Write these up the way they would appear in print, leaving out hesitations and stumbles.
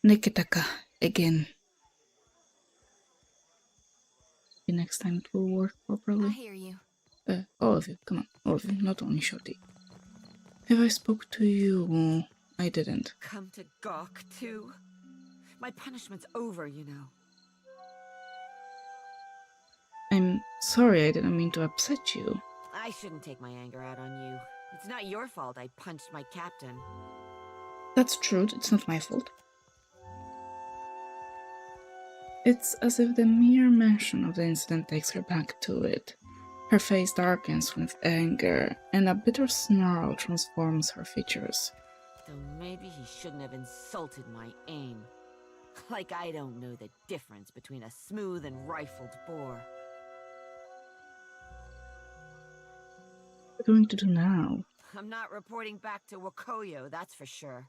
Nikitaka again. Maybe next time it will work properly. I hear you. All of you, come on, all of you, not only Shorty. Have I spoke to you? I didn't. Come to gawk, too? My punishment's over, you know. I'm sorry, I didn't mean to upset you. I shouldn't take my anger out on you. It's not your fault I punched my captain. That's true, it's not my fault. It's as if the mere mention of the incident takes her back to it. Her face darkens with anger, and a bitter snarl transforms her features. Though maybe he shouldn't have insulted my aim. Like I don't know the difference between a smooth and rifled bore. What are you going to do now? I'm not reporting back to Wakoyo, that's for sure.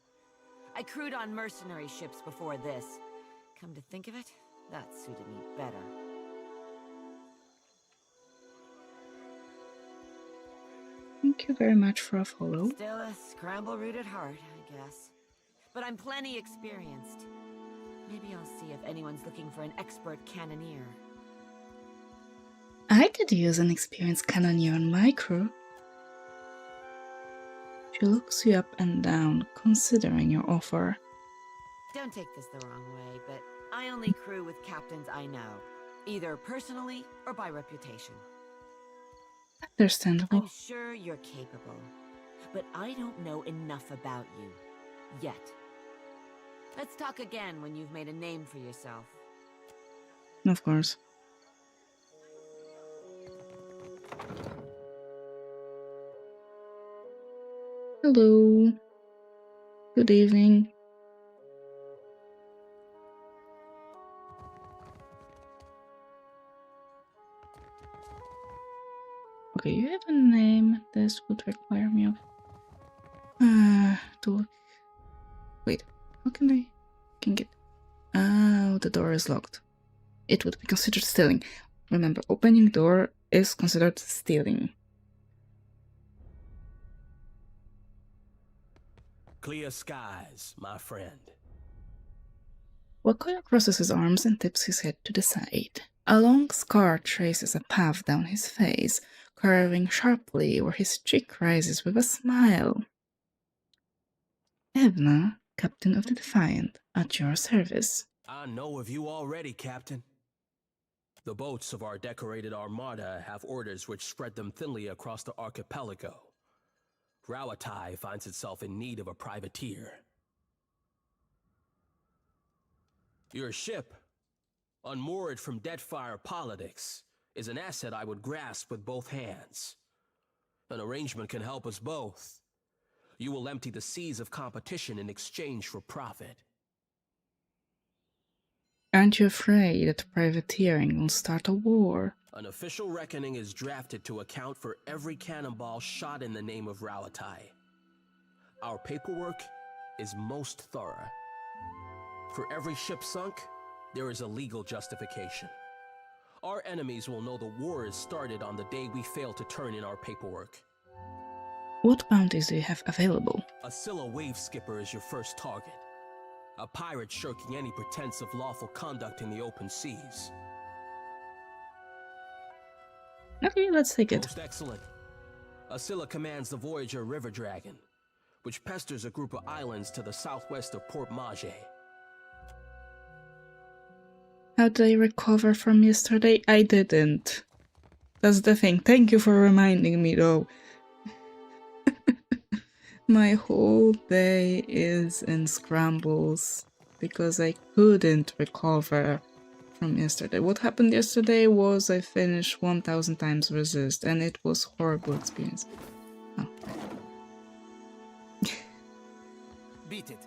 I crewed on mercenary ships before this. Come to think of it, that suited me better. Thank you very much for a follow. Still a scramble-root at heart, I guess. But I'm plenty experienced. Maybe I'll see if anyone's looking for an expert cannoneer. I could use an experienced cannoneer on my crew. She looks you up and down, considering your offer. Don't take this the wrong way, but I only crew with captains I know, either personally or by reputation. Understandable. I'm sure you're capable, but I don't know enough about you. Yet. Let's talk again when you've made a name for yourself. Of course. Hello. Good evening. Okay, you have a name. This would require me of to look. Wait, how can I get? Oh, the door is locked. It would be considered stealing. Remember, opening door is considered stealing. Clear skies, my friend. Wakoya crosses his arms and tips his head to the side. A long scar traces a path down his face, curving sharply where his cheek rises with a smile. Evna, captain of the Defiant, at your service. I know of you already, Captain. The boats of our decorated armada have orders which spread them thinly across the archipelago. Rawatai finds itself in need of a privateer. Your ship, unmoored from Deadfire politics, is an asset I would grasp with both hands. An arrangement can help us both. You will empty the seas of competition in exchange for profit. Aren't you afraid that privateering will start a war? An official reckoning is drafted to account for every cannonball shot in the name of Rawatai. Our paperwork is most thorough. For every ship sunk, there is a legal justification. Our enemies will know the war is started on the day we fail to turn in our paperwork. What bounties do you have available? A Scylla wave skipper is your first target. A pirate shirking any pretense of lawful conduct in the open seas. Okay, let's take it. Most excellent. A Scylla commands the Voyager River Dragon, which pesters a group of islands to the southwest of Port Mage. How did I recover from yesterday? I didn't. That's the thing. Thank you for reminding me, though. My whole day is in scrambles because I couldn't recover from yesterday. What happened yesterday was I finished 1000 times resist, and it was a horrible experience. Oh. Beat it.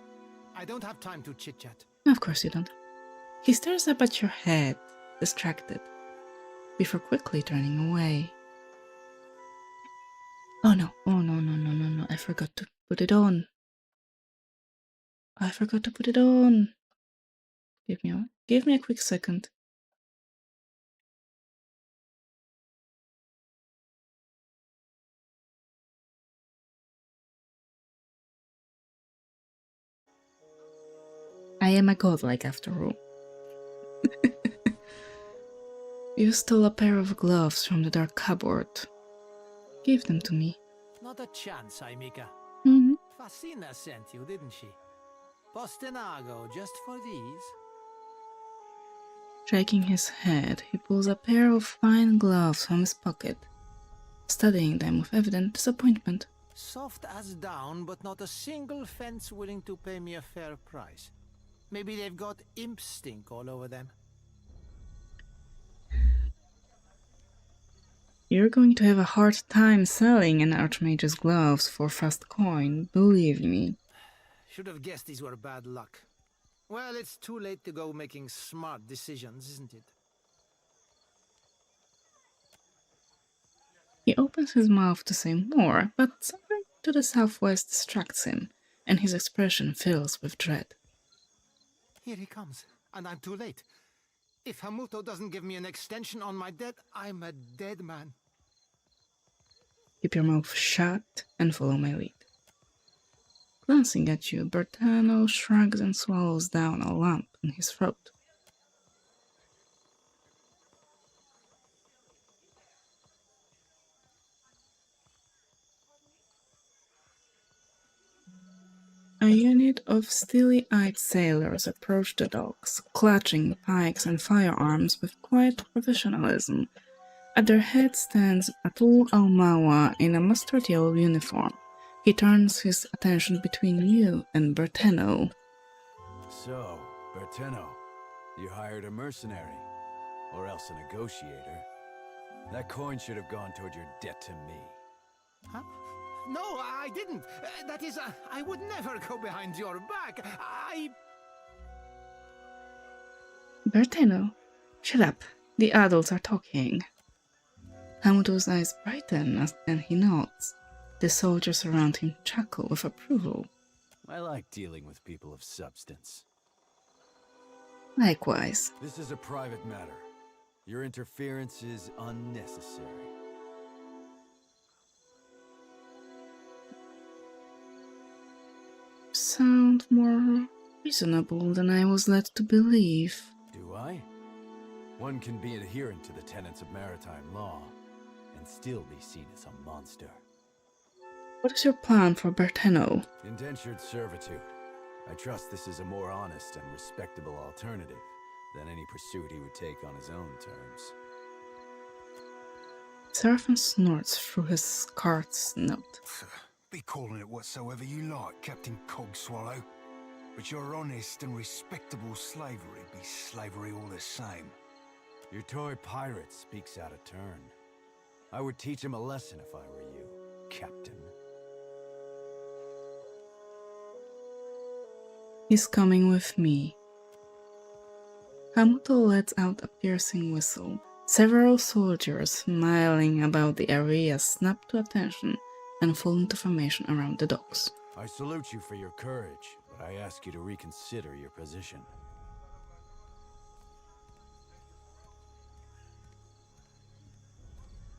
I don't have time to chit-chat. Of course you don't. He stares up at your head, distracted, before quickly turning away. Oh no, oh no, no, no, no, no, I forgot to put it on. I forgot to put it on. Give me a quick second. I am a godlike after all. You stole a pair of gloves from the dark cupboard. Give them to me. Not a chance, Aimika. Mm-hmm. Fasina sent you, didn't she? Postinago, just for these? Shaking his head, he pulls a pair of fine gloves from his pocket, studying them with evident disappointment. Soft as down, but not a single fence willing to pay me a fair price. Maybe they've got imp stink all over them. You're going to have a hard time selling an Archmage's gloves for fast coin, believe me. Should have guessed these were bad luck. Well, it's too late to go making smart decisions, isn't it? He opens his mouth to say more, but something to the southwest distracts him, and his expression fills with dread. Here he comes, and I'm too late. If Hamuto doesn't give me an extension on my debt, I'm a dead man. Keep your mouth shut and follow my lead. Glancing at you, Bertano shrugs and swallows down a lump in his throat. A unit of steely-eyed sailors approach the docks, clutching pikes and firearms with quiet professionalism. At their head stands Atul Almawa in a mustard yellow uniform. He turns his attention between you and Bertano. So, Bertano, you hired a mercenary, or else a negotiator. That coin should have gone toward your debt to me. Huh? No, I didn't. That is, I would never go behind your back. Bertano, shut up. The adults are talking. Hamuto's eyes brighten and he nods. The soldiers around him chuckle with approval. I like dealing with people of substance. Likewise. This is a private matter. Your interference is unnecessary. Sound more reasonable than I was led to believe. Do I? One can be adherent to the tenets of maritime law and still be seen as a monster. What is your plan for Bertano? Indentured servitude. I trust this is a more honest and respectable alternative than any pursuit he would take on his own terms. Seraphin snorts through his card's note. Be calling it whatsoever you like, Captain Cogswallow. But your honest and respectable slavery be slavery all the same. Your toy pirate speaks out of turn. I would teach him a lesson if I were you, Captain. He's coming with me. Hamuto lets out a piercing whistle. Several soldiers smiling about the area snap to attention and fall into formation around the docks. I salute you for your courage, but I ask you to reconsider your position.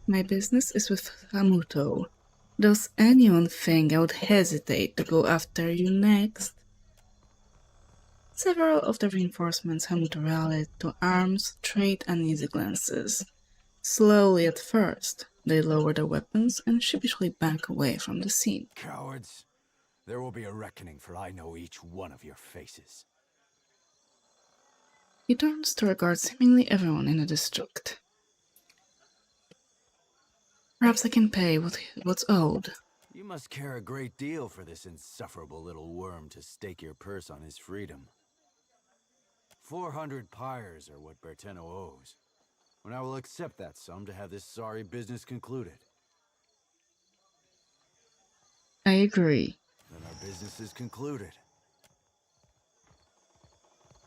My business is with Hamuto. Does anyone think I would hesitate to go after you next? Several of the reinforcements Hamuto rallied to arms trade uneasy glances. Slowly at first, they lower their weapons and sheepishly back away from the scene. Cowards! There will be a reckoning, for I know each one of your faces. He turns to regard seemingly everyone in the district. Perhaps I can pay what's owed. You must care a great deal for this insufferable little worm to stake your purse on his freedom. 400 pyres are what Bertano owes, and I will accept that sum to have this sorry business concluded. I agree. Then our business is concluded.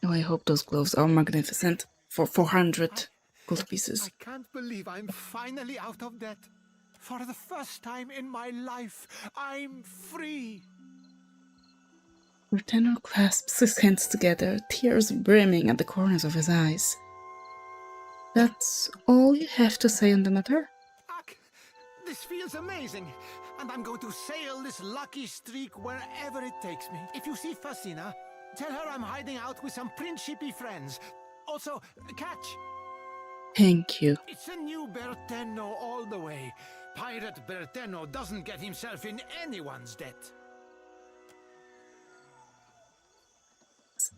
Oh, I hope those gloves are magnificent for 400 gold pieces. I can't believe I'm finally out of debt. For the first time in my life, I'm free. Bertano clasps his hands together, tears brimming at the corners of his eyes. That's all you have to say on the matter? Ak, this feels amazing. And I'm going to sail this lucky streak wherever it takes me. If you see Fasina, Tell her I'm hiding out with some principy friends. Also, catch! Thank you. It's a new Berteno all the way. Pirate Berteno doesn't get himself in anyone's debt.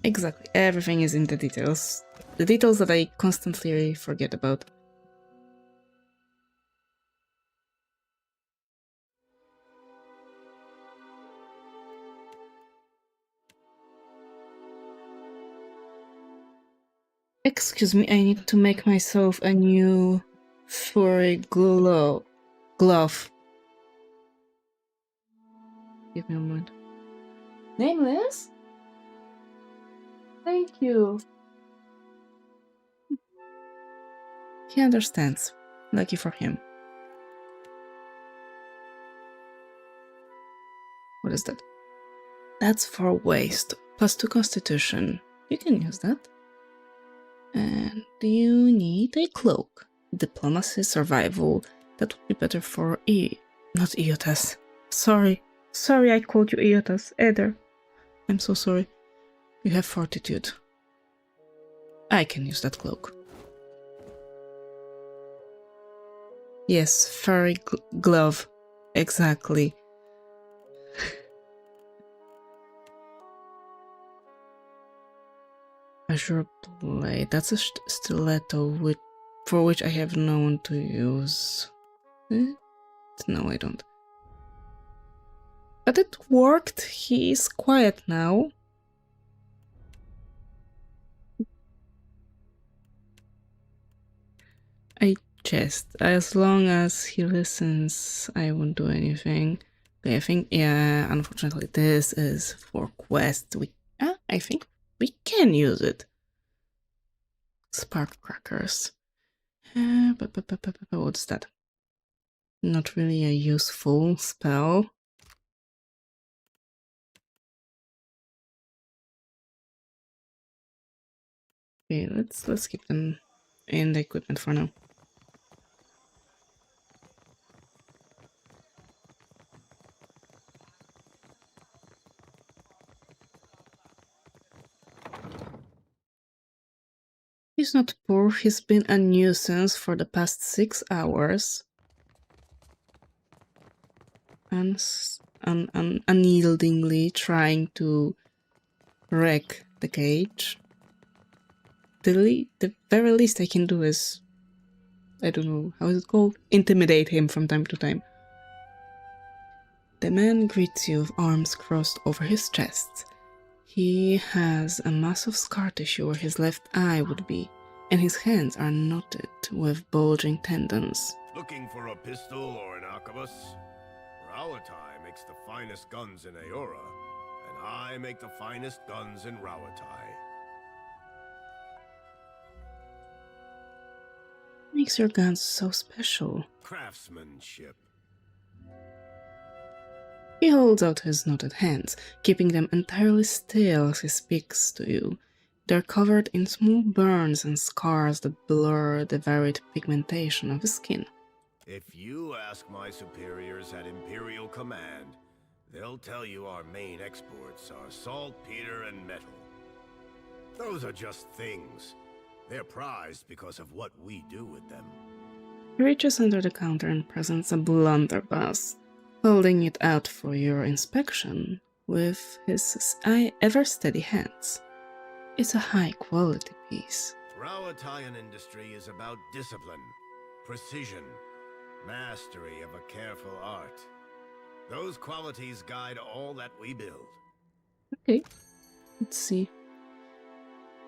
Exactly. Everything is in the details. The details that I constantly forget about. Excuse me, I need to make myself a new furry glove. Give me a moment. Nameless? Thank you. He understands. Lucky for him. What is that? That's for waste. +2 constitution. You can use that. And you need a cloak. Diplomacy, survival. That would be better for not Iotas. Sorry. Sorry I called you Iotas. Eder. I'm so sorry. You have fortitude. I can use that cloak. Yes, furry glove. Exactly. Azure blade. That's a stiletto for which I have no one to use. No, I don't. But it worked. He's quiet now. I just, as long as he listens, I won't do anything. Okay, I think, yeah, unfortunately, this is for quest. I think we can use it. Spark crackers. What's that? Not really a useful spell. Okay, let's keep them in the equipment for now. He's not poor, he's been a nuisance for the past 6 hours. Unyieldingly trying to wreck the cage. The very least I can do is, I don't know, how is it called? Intimidate him from time to time. The man greets you with arms crossed over his chest. He has a massive scar tissue where his left eye would be, and his hands are knotted with bulging tendons. Looking for a pistol or an arquebus? Rauatai makes the finest guns in Aora, and I make the finest guns in Rauatai. Makes your guns so special. Craftsmanship. He holds out his knotted hands, keeping them entirely still as he speaks to you. They're covered in small burns and scars that blur the varied pigmentation of his skin. If you ask my superiors at Imperial Command, they'll tell you our main exports are saltpeter and metal. Those are just things. They're prized because of what we do with them. He reaches under the counter and presents a blunderbuss, holding it out for your inspection with his ever-steady hands. It's a high-quality piece. Rauataian industry is about discipline, precision, mastery of a careful art. Those qualities guide all that we build. Okay, let's see.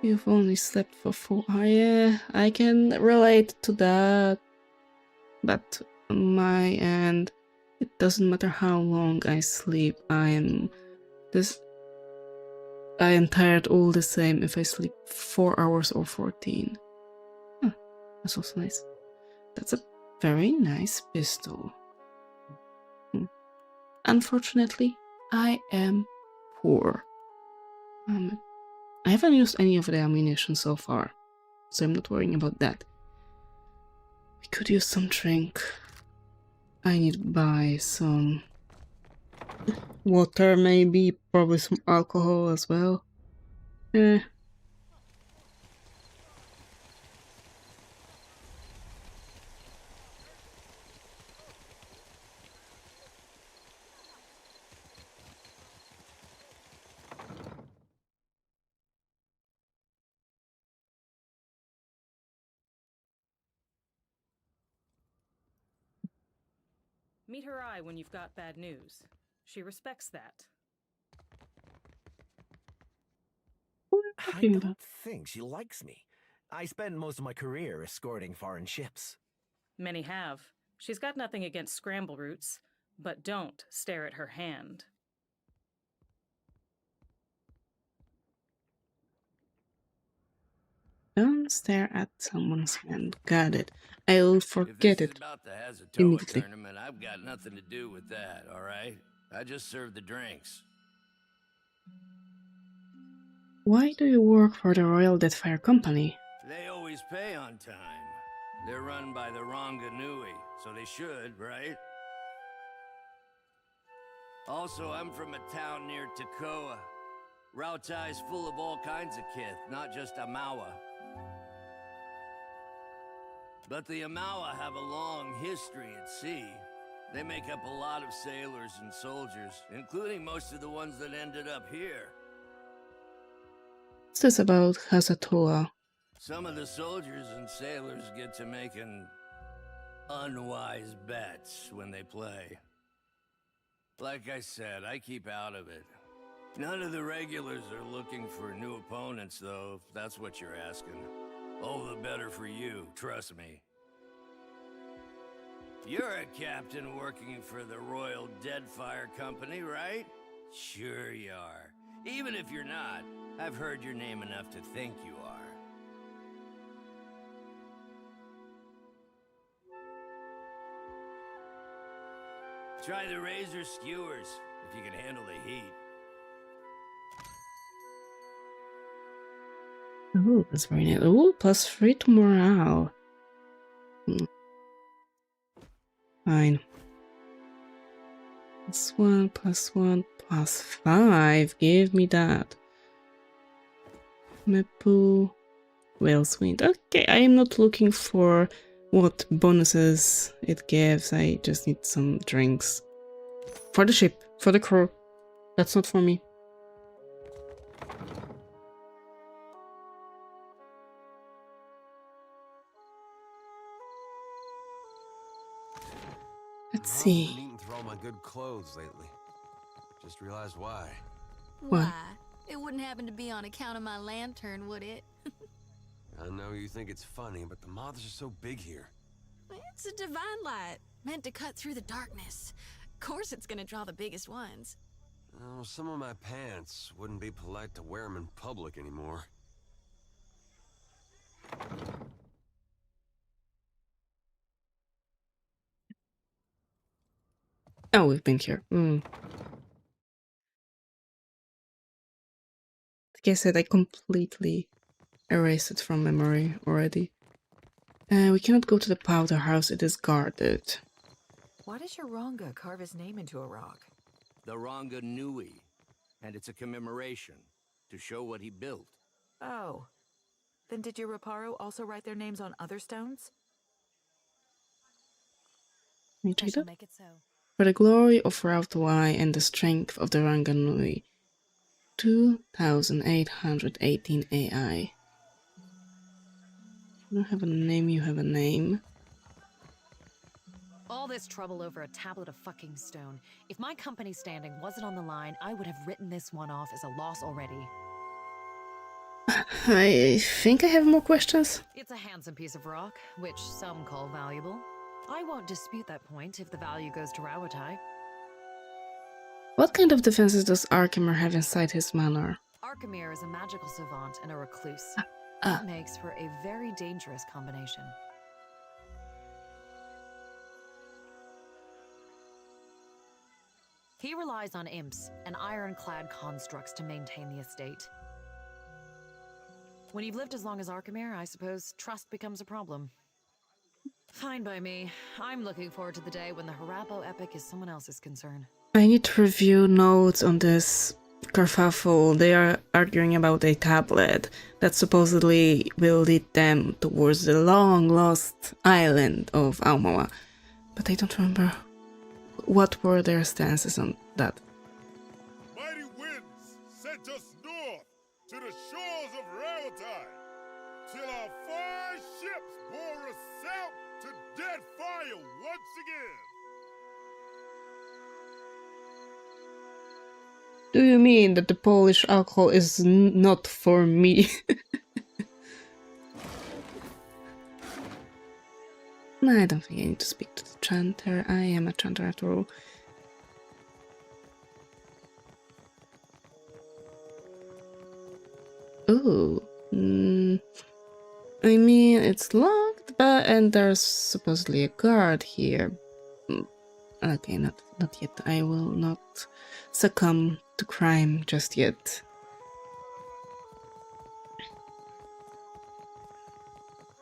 You've only slept for 4 hours. Yeah, I can relate to that. But on my end, it doesn't matter how long I sleep. I am tired all the same if I sleep 4 hours or 14. Huh, that's also nice. That's a very nice pistol. Unfortunately, I am poor. I haven't used any of the ammunition so far, so I'm not worrying about that. We could use some drink. I need to buy some water, maybe, probably some alcohol as well. Eh. Meet her eye when you've got bad news. She respects that. Who are you I talking about? don't think she likes me. I spent most of my career escorting foreign ships. Many have. She's got nothing against scramble routes, but don't stare at her hand. Don't stare at someone's hand. Got it. I'll If forget this is it about the Hazatoa immediately. tournament, I've got nothing to do with that, alright? I just serve the drinks. Why do you work for the Royal Deadfire Company? They always pay on time. They're run by the Ronganui, so they should, right? Also, I'm from a town near Tekoa. Rautai's full of all kinds of kith, not just Amawa. But the Amawa have a long history at sea. They make up a lot of sailors and soldiers, including most of the ones that ended up here. What's this about Hazatoa? Some of the soldiers and sailors get to making unwise bets when they play. Like I said, I keep out of it. None of the regulars are looking for new opponents, though, if that's what you're asking. All the better for you, trust me. You're a captain working for the Royal Deadfire Company, right? Sure you are. Even if you're not, I've heard your name enough to think you are. Try the razor skewers, if you can handle the heat. Oh, that's very nice. Oh, +3 to morale. Fine. +1, +1, +5. Give me that. Mepu. Whale's Wind. Okay, I am not looking for what bonuses it gives. I just need some drinks. For the ship, for the crew. That's not for me. Let's I've see. been eating through all my good clothes lately. Just realized why. What? Why? It wouldn't happen to be on account of my lantern, would it? I know you think it's funny, but the moths are so big here. It's a divine light, meant to cut through the darkness. Of course it's gonna draw the biggest ones. Oh, some of my pants wouldn't be polite to wear them in public anymore. Oh, we've been here. Like I said, I completely erased it from memory already. We cannot go to the powder house, it is guarded. Why does your Ronga carve his name into a rock? The Ronganui, and it's a commemoration to show what he built. Oh. Then did your Reparo also write their names on other stones? Can you I check shall that? make it so. For the glory of Rautwai and the strength of the Ranganui. 2818 AI. You don't have a name, you have a name. All this trouble over a tablet of fucking stone. If my company's standing wasn't on the line, I would have written this one off as a loss already. I think I have more questions. It's a handsome piece of rock, which some call valuable. I won't dispute that point if the value goes to Rawatai. What kind of defenses does Archimer have inside his manor? Arkemir is a magical savant and a recluse. Ah. That makes for a very dangerous combination. He relies on imps and ironclad constructs to maintain the estate. When you've lived as long as Arkemir, I suppose trust becomes a problem. Fine by me. I'm looking forward to the day when the Harappo epic is someone else's concern. I need to review notes on this kerfuffle. They are arguing about a tablet that supposedly will lead them towards the long-lost island of Aumaua. But I don't remember what were their stances on that. Mighty winds sent us north to the shores of Railtide, till our 5 ships bore us south to Deadfire once again. Do you mean that the Polish alcohol is not for me? No, I don't think I need to speak to the chanter. I am a chanter after all. Ooh. I mean, it's locked, and there's supposedly a guard here. Okay, not yet. I will not succumb to crime just yet.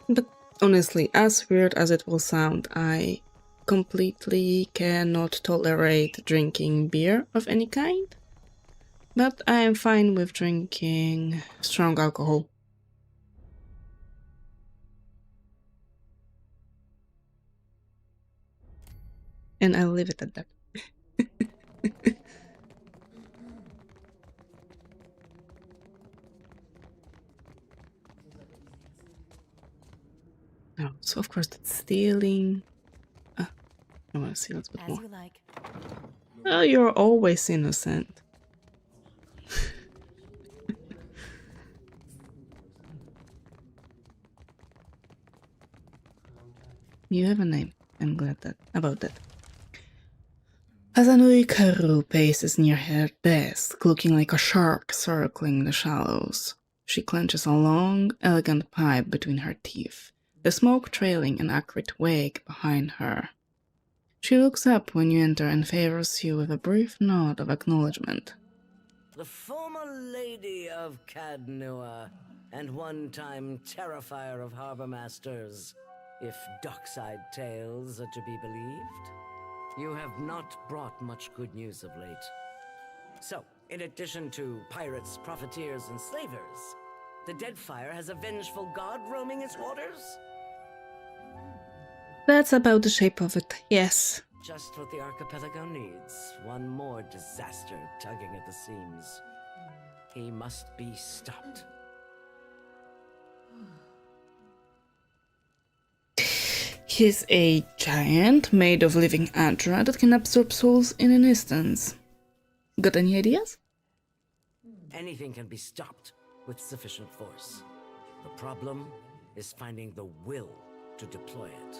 But honestly, as weird as it will sound, I completely cannot tolerate drinking beer of any kind. But I am fine with drinking strong alcohol. And I'll leave it at that. Oh, so of course that's stealing. I want to see a little bit more. As you like. Oh, you're always innocent. You have a name. I'm glad about that. Azanui Karu paces near her desk, looking like a shark circling the shallows. She clenches a long, elegant pipe between her teeth, the smoke trailing an accurate wake behind her. She looks up when you enter and favors you with a brief nod of acknowledgement. The former lady of Cadnua, and one-time terrifier of harbor masters, if dockside tales are to be believed. You have not brought much good news of late. So, in addition to pirates, profiteers, and slavers, the Deadfire has a vengeful god roaming its waters? That's about the shape of it, yes. Just what the archipelago needs. One more disaster tugging at the seams. He must be stopped. He's a giant made of living Adra that can absorb souls in an instant. Got any ideas? Anything can be stopped with sufficient force. The problem is finding the will to deploy it.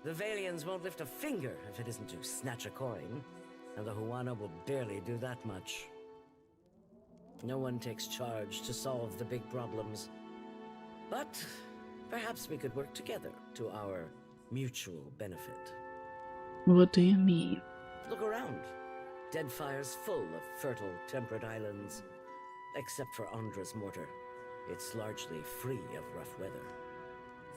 The Valians won't lift a finger if it isn't to snatch a coin, and the Huana will barely do that much. No one takes charge to solve the big problems. But perhaps we could work together to our mutual benefit. What do you mean? Look around. Deadfire's full of fertile, temperate islands. Except for Andra's mortar. It's largely free of rough weather.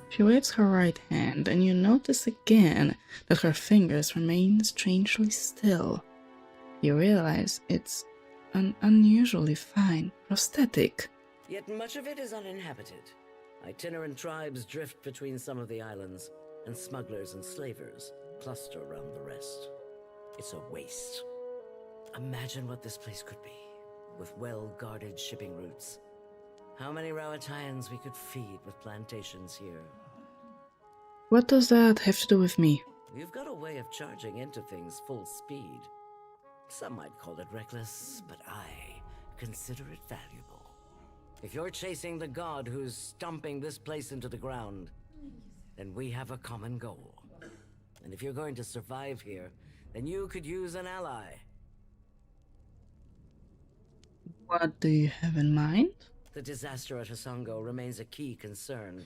She waves her right hand, and you notice again that her fingers remain strangely still. You realize it's an unusually fine prosthetic. Yet much of it is uninhabited. Itinerant tribes drift between some of the islands, and smugglers and slavers cluster around the rest. It's a waste. Imagine what this place could be, with well-guarded shipping routes. How many Rawatayans we could feed with plantations here. What does that have to do with me? You've got a way of charging into things full speed. Some might call it reckless, but I consider it valuable. If you're chasing the god who's stomping this place into the ground, then we have a common goal. And if you're going to survive here, then you could use an ally. What do you have in mind? The disaster at Hasango remains a key concern.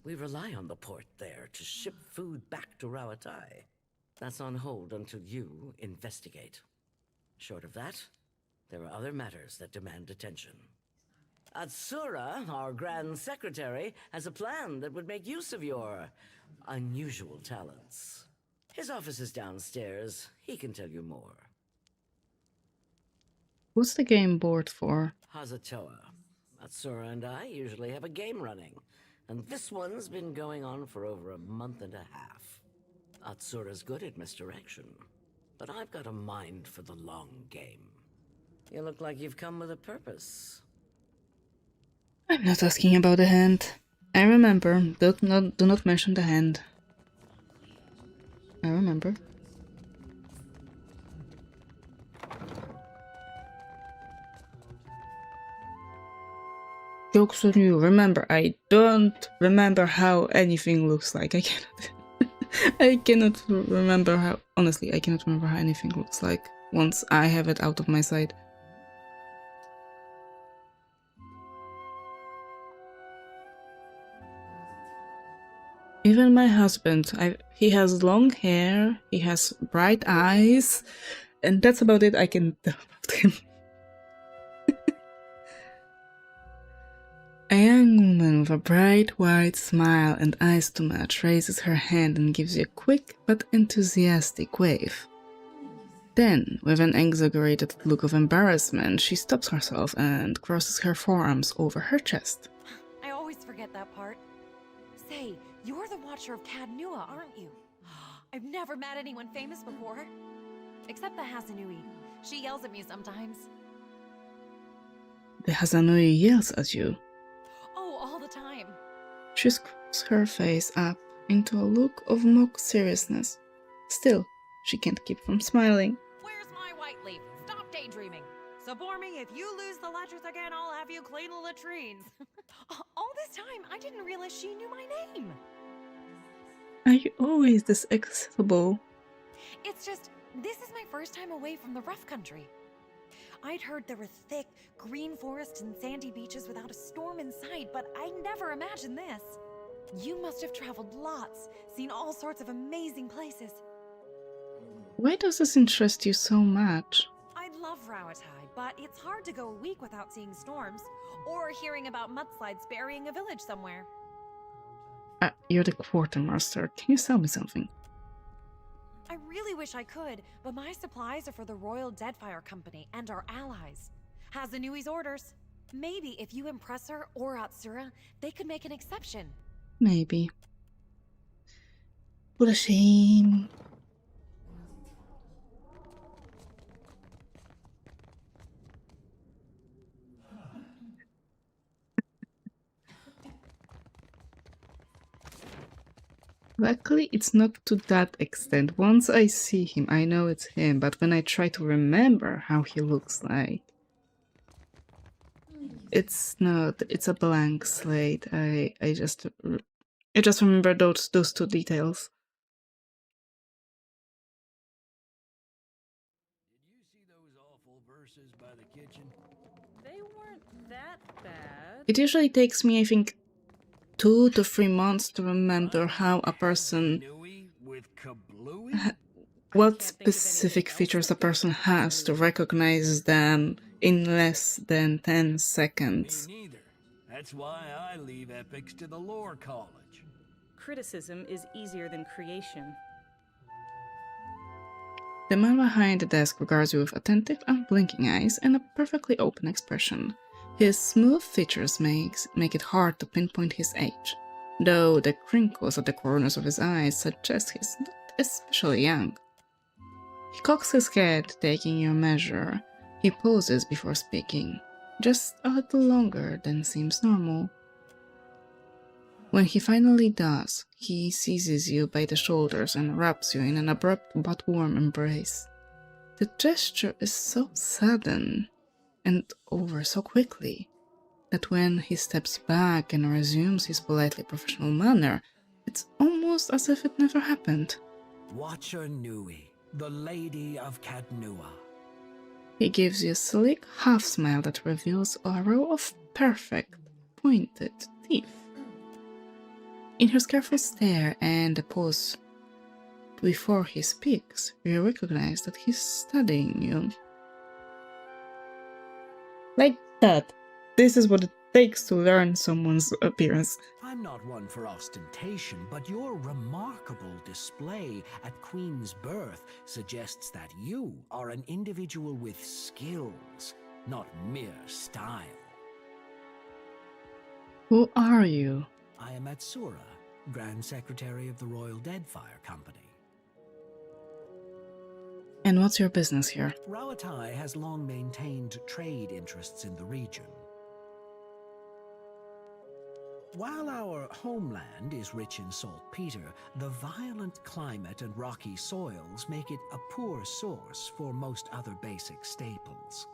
We rely on the port there to ship food back to Rawatai. That's on hold until you investigate. Short of that, there are other matters that demand attention. Atsura, our Grand Secretary, has a plan that would make use of your unusual talents. His office is downstairs. He can tell you more. What's the game board for? Hazatoa. Atsura and I usually have a game running, and this one's been going on for over a month and a half. Atsura's good at misdirection, but I've got a mind for the long game. You look like you've come with a purpose. I'm not asking about the hand. I remember. Do not mention the hand. I remember. Joke's on you. Remember, I don't remember how anything looks like. I cannot. I cannot remember how. Honestly, I cannot remember how anything looks like once I have it out of my sight. Even my husband, he has long hair, he has bright eyes, and that's about it I can tell about him. A young woman with a bright white smile and eyes to match raises her hand and gives you a quick but enthusiastic wave. Then, with an exaggerated look of embarrassment, she stops herself and crosses her forearms over her chest. I always forget that part. Say, you're the Watcher of Cadnua, aren't you? I've never met anyone famous before. Except the Hasanui. She yells at me sometimes. The Hasanui yells at you. Oh, all the time. She screws her face up into a look of mock seriousness. Still, she can't keep from smiling. Where's my white leaf? Stop daydreaming. So, Bormy, if you lose the ledgers again, I'll have you clean the latrines. All this time, I didn't realize she knew my name. Are you always this accessible? It's just, this is my first time away from the rough country. I'd heard there were thick, green forests and sandy beaches without a storm in sight, but I never imagined this. You must have traveled lots, seen all sorts of amazing places. Why does this interest you so much? I love Rauatai, but it's hard to go a week without seeing storms, or hearing about mudslides burying a village somewhere. You're the quartermaster. Can you sell me something? I really wish I could, but my supplies are for the Royal Deadfire Company and our allies. Hasanui's orders. Maybe if you impress her or Atsura, they could make an exception. Maybe. What a shame. Luckily, it's not to that extent. Once I see him, I know it's him, but when I try to remember how he looks like, it's not, it's a blank slate. I just remember those two details. Did you see those awful verses by the kitchen? They weren't that bad. It usually takes me, I think, 2 to 3 months to remember how a person, what specific features a person has to recognize them in less than 10 seconds. Me neither. That's why I leave epics to the lore college. Criticism is easier than creation. The man behind the desk regards you with attentive, unblinking eyes and a perfectly open expression. His smooth features make it hard to pinpoint his age, though the crinkles at the corners of his eyes suggest he's not especially young. He cocks his head, taking your measure. He pauses before speaking, just a little longer than seems normal. When he finally does, he seizes you by the shoulders and wraps you in an abrupt but warm embrace. The gesture is so sudden and over so quickly that when he steps back and resumes his politely professional manner, it's almost as if it never happened. Watcher Nui, the Lady of Cadnua. He gives you a slick half-smile that reveals a row of perfect, pointed teeth. In his careful stare and the pause before he speaks, you recognize that he's studying you. Like that. This is what it takes to learn someone's appearance. I'm not one for ostentation, but your remarkable display at Queen's birth suggests that you are an individual with skills, not mere style. Who are you? I am Atsura, Grand Secretary of the Royal Deadfire Company. And what's your business here? Rawatai has long maintained trade interests in the region. While our homeland is rich in saltpeter, the violent climate and rocky soils make it a poor source for most other basic staples.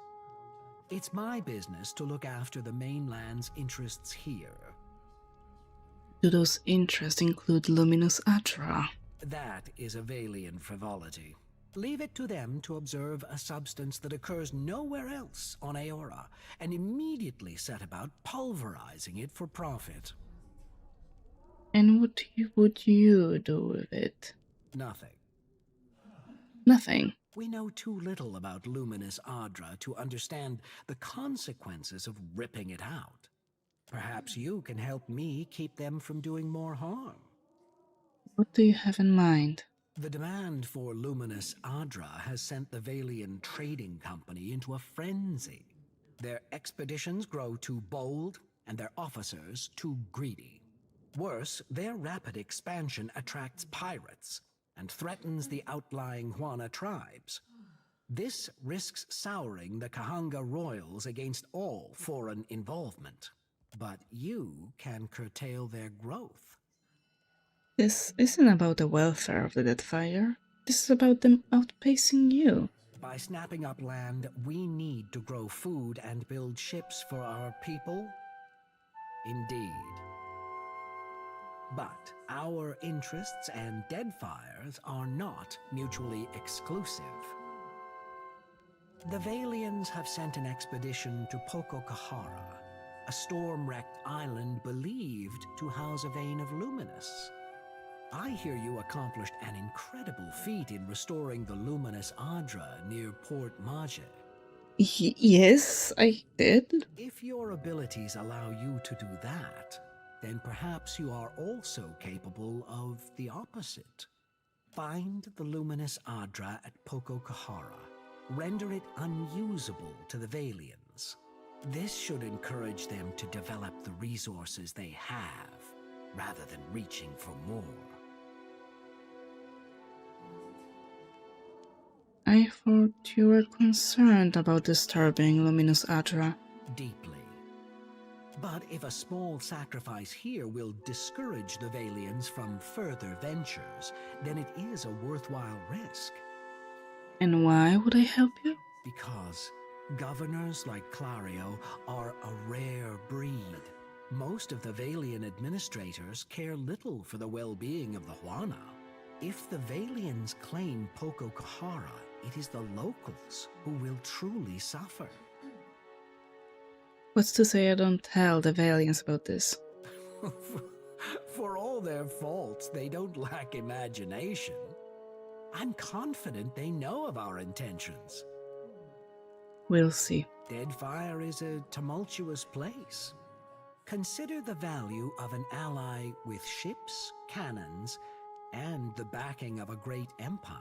It's my business to look after the mainland's interests here. Do those interests include luminous Atra? That is a Valian frivolity. Leave it to them to observe a substance that occurs nowhere else on Aora, and immediately set about pulverizing it for profit. And what would you do with it? Nothing. Nothing. We know too little about luminous Adra to understand the consequences of ripping it out. Perhaps you can help me keep them from doing more harm. What do you have in mind? The demand for luminous Adra has sent the Valian Trading Company into a frenzy. Their expeditions grow too bold, and their officers too greedy. Worse, their rapid expansion attracts pirates and threatens the outlying Huana tribes. This risks souring the Kahanga royals against all foreign involvement. But you can curtail their growth. This isn't about the welfare of the Deadfire. This is about them outpacing you. By snapping up land we need to grow food and build ships for our people? Indeed. But our interests and Deadfire's are not mutually exclusive. The Valians have sent an expedition to Pococahara, a storm-wrecked island believed to house a vein of luminous. I hear you accomplished an incredible feat in restoring the luminous Adra near Port Maje. Yes, I did. If your abilities allow you to do that, then perhaps you are also capable of the opposite. Find the luminous Adra at Pococahara. Render it unusable to the Valians. This should encourage them to develop the resources they have, rather than reaching for more. I thought you were concerned about disturbing luminous Adra. Deeply. But if a small sacrifice here will discourage the Valians from further ventures, then it is a worthwhile risk. And why would I help you? Because governors like Clario are a rare breed. Most of the Valian administrators care little for the well-being of the Huana. If the Valians claim Pococahara, it is the locals who will truly suffer. What's to say I don't tell the Valians about this? For all their faults, they don't lack imagination. I'm confident they know of our intentions. We'll see. Deadfire is a tumultuous place. Consider the value of an ally with ships, cannons, and the backing of a great empire.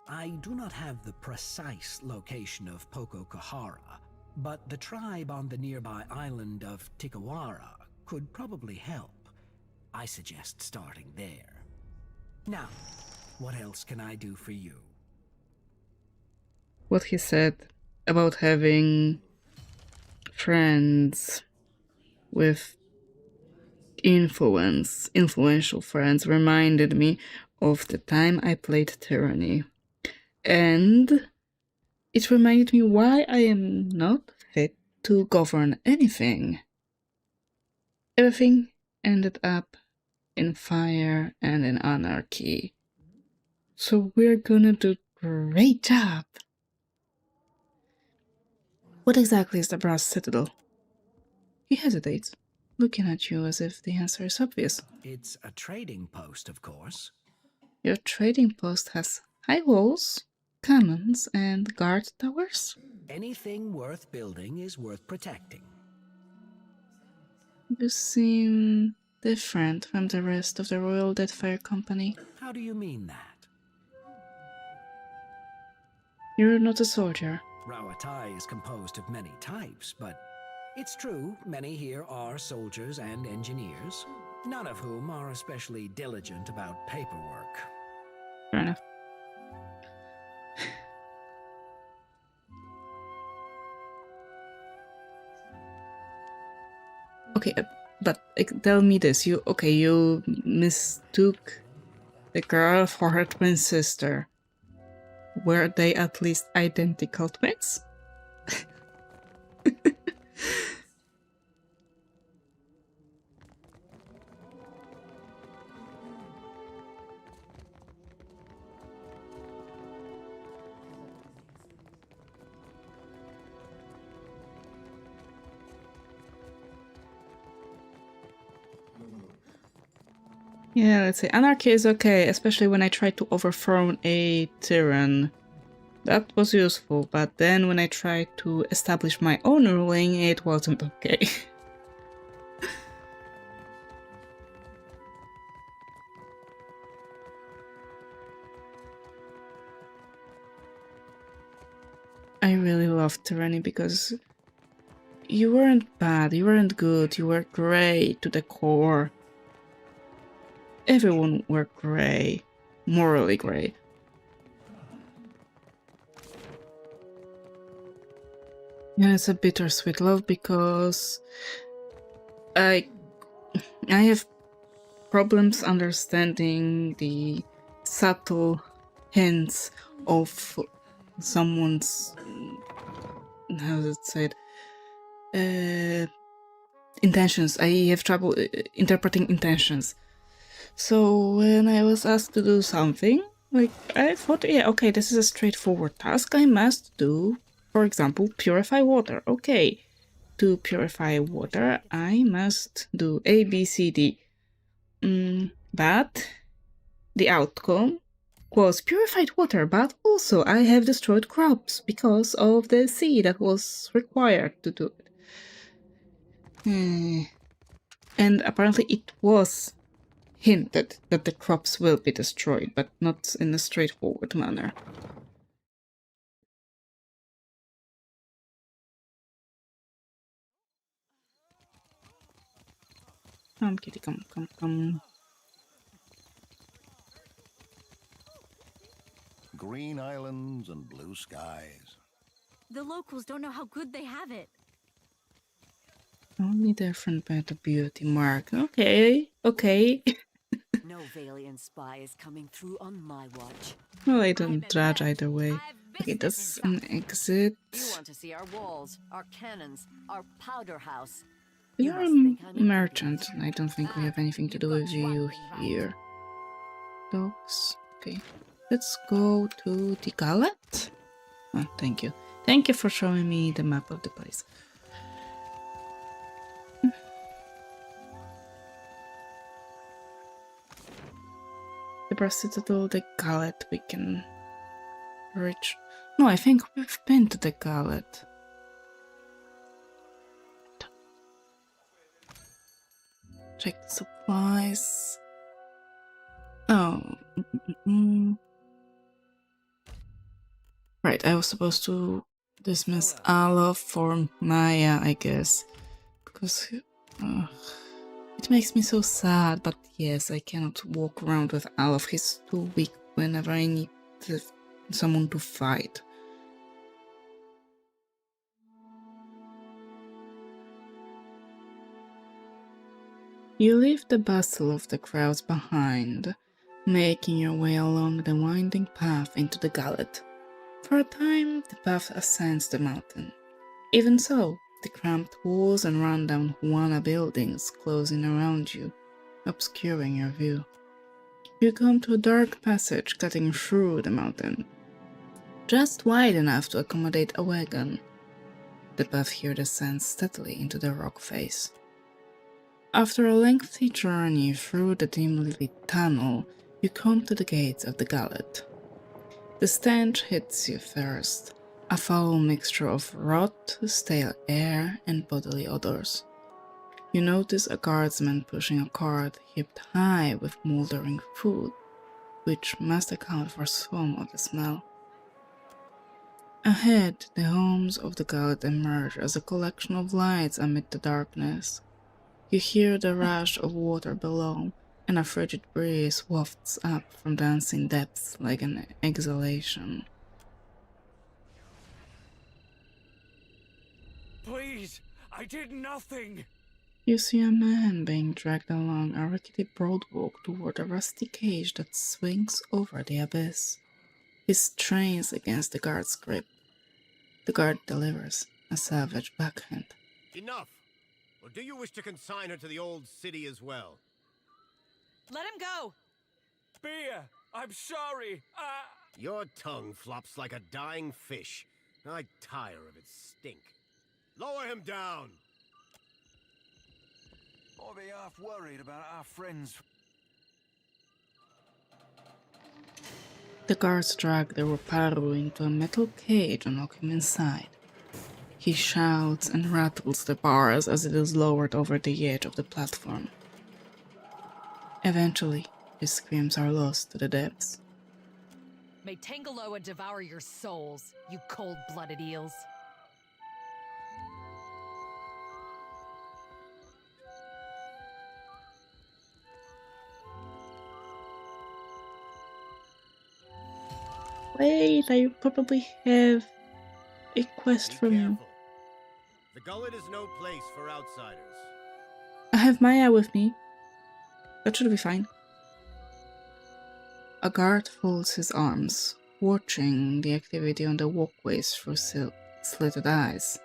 I do not have the precise location of Pococahara, but the tribe on the nearby island of Tikawara could probably help. I suggest starting there. Now, what else can I do for you? What he said about having friends with influential friends reminded me of the time I played Tyranny. And it reminded me why I am not fit to govern anything. Everything ended up in fire and in anarchy. So we're gonna do a great job. What exactly is the Brass Citadel? He hesitates, looking at you as if the answer is obvious. It's a trading post, of course. Your trading post has high walls, cannons, and guard towers? Anything worth building is worth protecting. You seem different from the rest of the Royal Deadfire Company. How do you mean that? You're not a soldier. Rauatai is composed of many types, but it's true many here are soldiers and engineers, none of whom are especially diligent about paperwork. Fair enough. Okay, but tell me this: you mistook the girl for her twin sister. Were they at least identical twins? Yeah, let's say anarchy is okay, especially when I tried to overthrow a tyrant. That was useful, but then when I tried to establish my own ruling, it wasn't okay. I really loved Tyranny because you weren't bad, you weren't good, you were grey to the core. Everyone were grey, morally grey. And it's a bittersweet love because I have problems understanding the subtle hints of someone's, how does it say it? Intentions. I have trouble interpreting intentions. So when I was asked to do something, like, I thought, yeah, okay, this is a straightforward task. I must do, for example, purify water. Okay, to purify water, I must do A, B, C, D. But the outcome was purified water, but also I have destroyed crops because of the sea that was required to do it. And apparently it was hinted that the crops will be destroyed, but not in a straightforward manner. Come, kitty, come, come, come. Green islands and blue skies. The locals don't know how good they have it. Only different by the beauty mark. Okay, okay. No Valiant spy is coming through on my watch. Well, I don't judge either way. Okay, that's an exit. You want to see our walls, our cannons, our powder house. You're a merchant. I don't think we have anything to do with you here. Dogs. Okay. Let's go to the gullet. Oh, thank you. Thank you for showing me the map of the place. The brass citadel, the gullet, we can reach. No, I think we've been to the gullet. Check the supplies. Oh. Right, I was supposed to dismiss Alof for Maya, I guess. Because it makes me so sad, but yes, I cannot walk around with Alof. He's too weak whenever I need someone to fight. You leave the bustle of the crowds behind, making your way along the winding path into the gullet. For a time, the path ascends the mountain. Even so, the cramped walls and rundown Huana buildings closing around you, obscuring your view. You come to a dark passage cutting through the mountain, just wide enough to accommodate a wagon. The path here descends steadily into the rock face. After a lengthy journey through the dimly lit tunnel, you come to the gates of the gullet. The stench hits you first, a foul mixture of rot, stale air, and bodily odors. You notice a guardsman pushing a cart heaped high with moldering food, which must account for some of the smell. Ahead, the homes of the god emerge as a collection of lights amid the darkness. You hear the rush of water below, and a frigid breeze wafts up from the unseen depths like an exhalation. Please, I did nothing. You see a man being dragged along a rickety broadwalk toward a rusty cage that swings over the abyss. He strains against the guard's grip. The guard delivers a savage backhand. Enough! Or do you wish to consign her to the old city as well? Let him go! Bia, I'm sorry. Your tongue flops like a dying fish. I tire of its stink. Lower him down! I'll be half worried about our friends. The guards drag the Roparu into a metal cage and lock him inside. He shouts and rattles the bars as it is lowered over the edge of the platform. Eventually, his screams are lost to the depths. May Tangaloa devour your souls, you cold-blooded eels. Wait, I probably have a quest from you. The gullet is no place for outsiders. I have Maya with me. That should be fine. A guard folds his arms, watching the activity on the walkways through slitted eyes.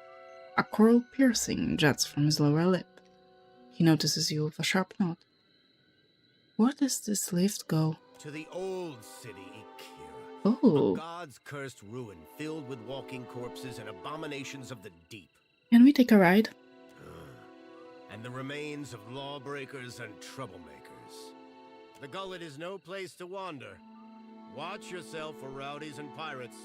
A coral piercing jets from his lower lip. He notices you with a sharp nod. Where does this lift go? To the old city, Ikira. Oh. A god's cursed ruin filled with walking corpses and abominations of the deep. Can we take a ride? And the remains of lawbreakers and troublemakers. The gullet is no place to wander. Watch yourself for rowdies and pirates.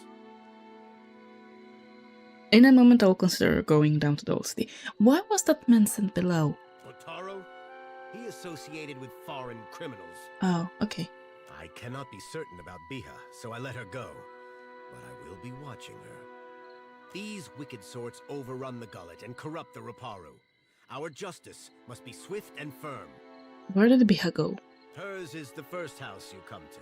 In a moment I'll consider going down to the old city. Why was that man sent below? Otaro? He associated with foreign criminals. Oh, okay. I cannot be certain about Biha, so I let her go. But I will be watching her. These wicked sorts overrun the gullet and corrupt the Roparu. Our justice must be swift and firm. Where did Biha go? Hers is the first house you come to.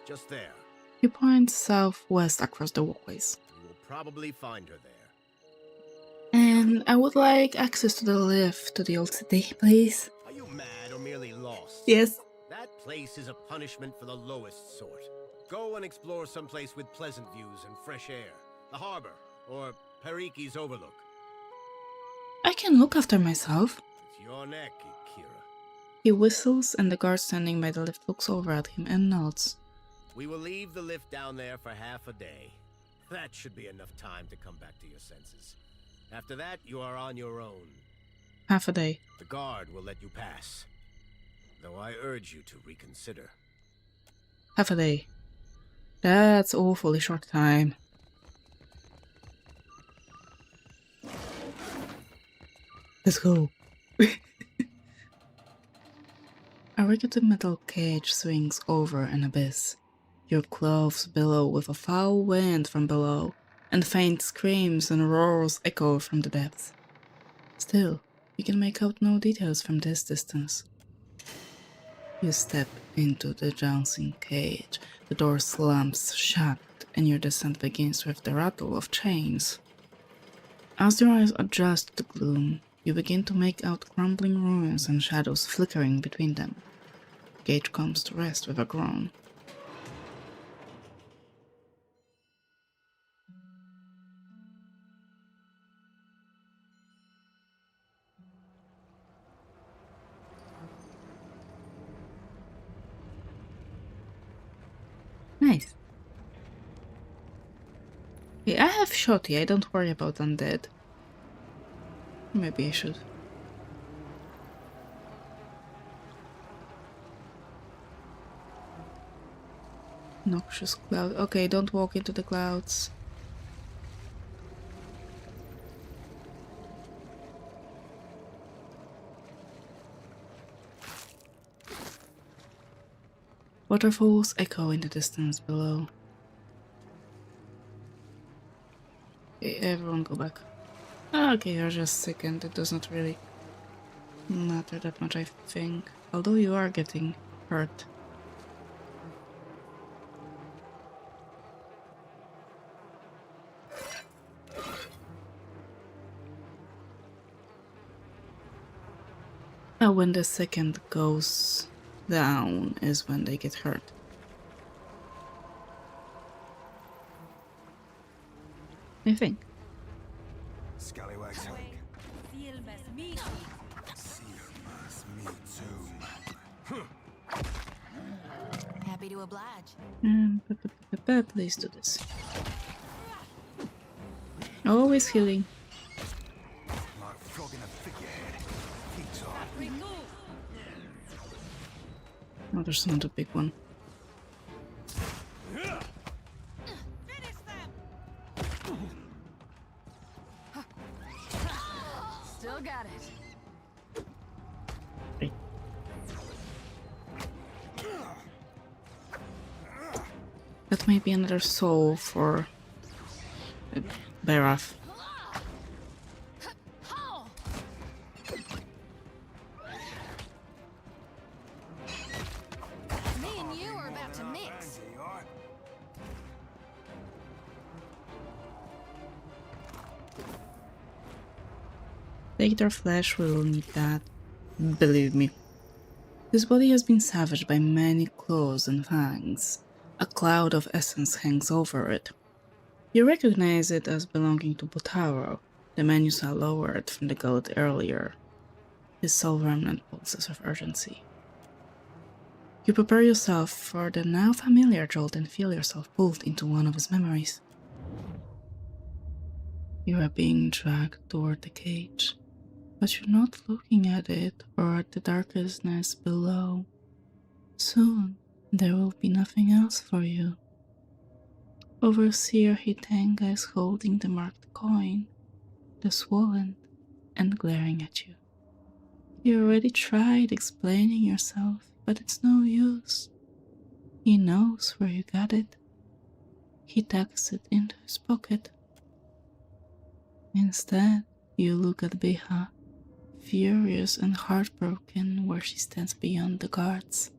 Just there. He points southwest across the walkways. You will probably find her there. And I would like access to the lift to the old city, please. Are you mad or merely lost? Yes. That place is a punishment for the lowest sort. Go and explore someplace with pleasant views and fresh air. The harbor, or Periki's Overlook. I can look after myself. It's your neck, Ikira. He whistles and the guard standing by the lift looks over at him and nods. We will leave the lift down there for half a day. That should be enough time to come back to your senses. After that, you are on your own. Half a day. The guard will let you pass. Though I urge you to reconsider. Half a day. That's awfully short time. Let's go. A rickety metal cage swings over an abyss. Your clothes billow with a foul wind from below, and faint screams and roars echo from the depths. Still, you can make out no details from this distance. You step into the jouncing cage, the door slams shut, and your descent begins with the rattle of chains. As your eyes adjust to the gloom, you begin to make out crumbling ruins and shadows flickering between them. The cage comes to rest with a groan. Nice. Okay, I have Shotty, I don't worry about undead. Maybe I should. Noxious cloud. Okay, don't walk into the clouds. Waterfalls echo in the distance below. Okay, everyone go back. Okay, you're just sick and it does not really matter that much, I think. Although you are getting hurt. Now when the second goes down is when they get hurt. I think. Scallywag's Hank. Happy to oblige. Please do this. Always healing. Like flogging a figurehead. Keeps on. Oh, there's not a big one. Still got it. That might be another soul for Baraf. Me and you are about to mix. Take their flesh, we will need that. Believe me. This body has been savaged by many claws and fangs. A cloud of essence hangs over it. You recognize it as belonging to Botaro, the man you saw lowered from the gullet earlier. His sole remnant pulses of urgency. You prepare yourself for the now familiar jolt and feel yourself pulled into one of his memories. You are being dragged toward the cage, but you're not looking at it or at the darkness below. Soon, there will be nothing else for you. Overseer Hitanga is holding the marked coin, the swollen, and glaring at you. You already tried explaining yourself, but it's no use. He knows where you got it. He tucks it into his pocket. Instead, you look at Beha, furious and heartbroken where she stands beyond the guards.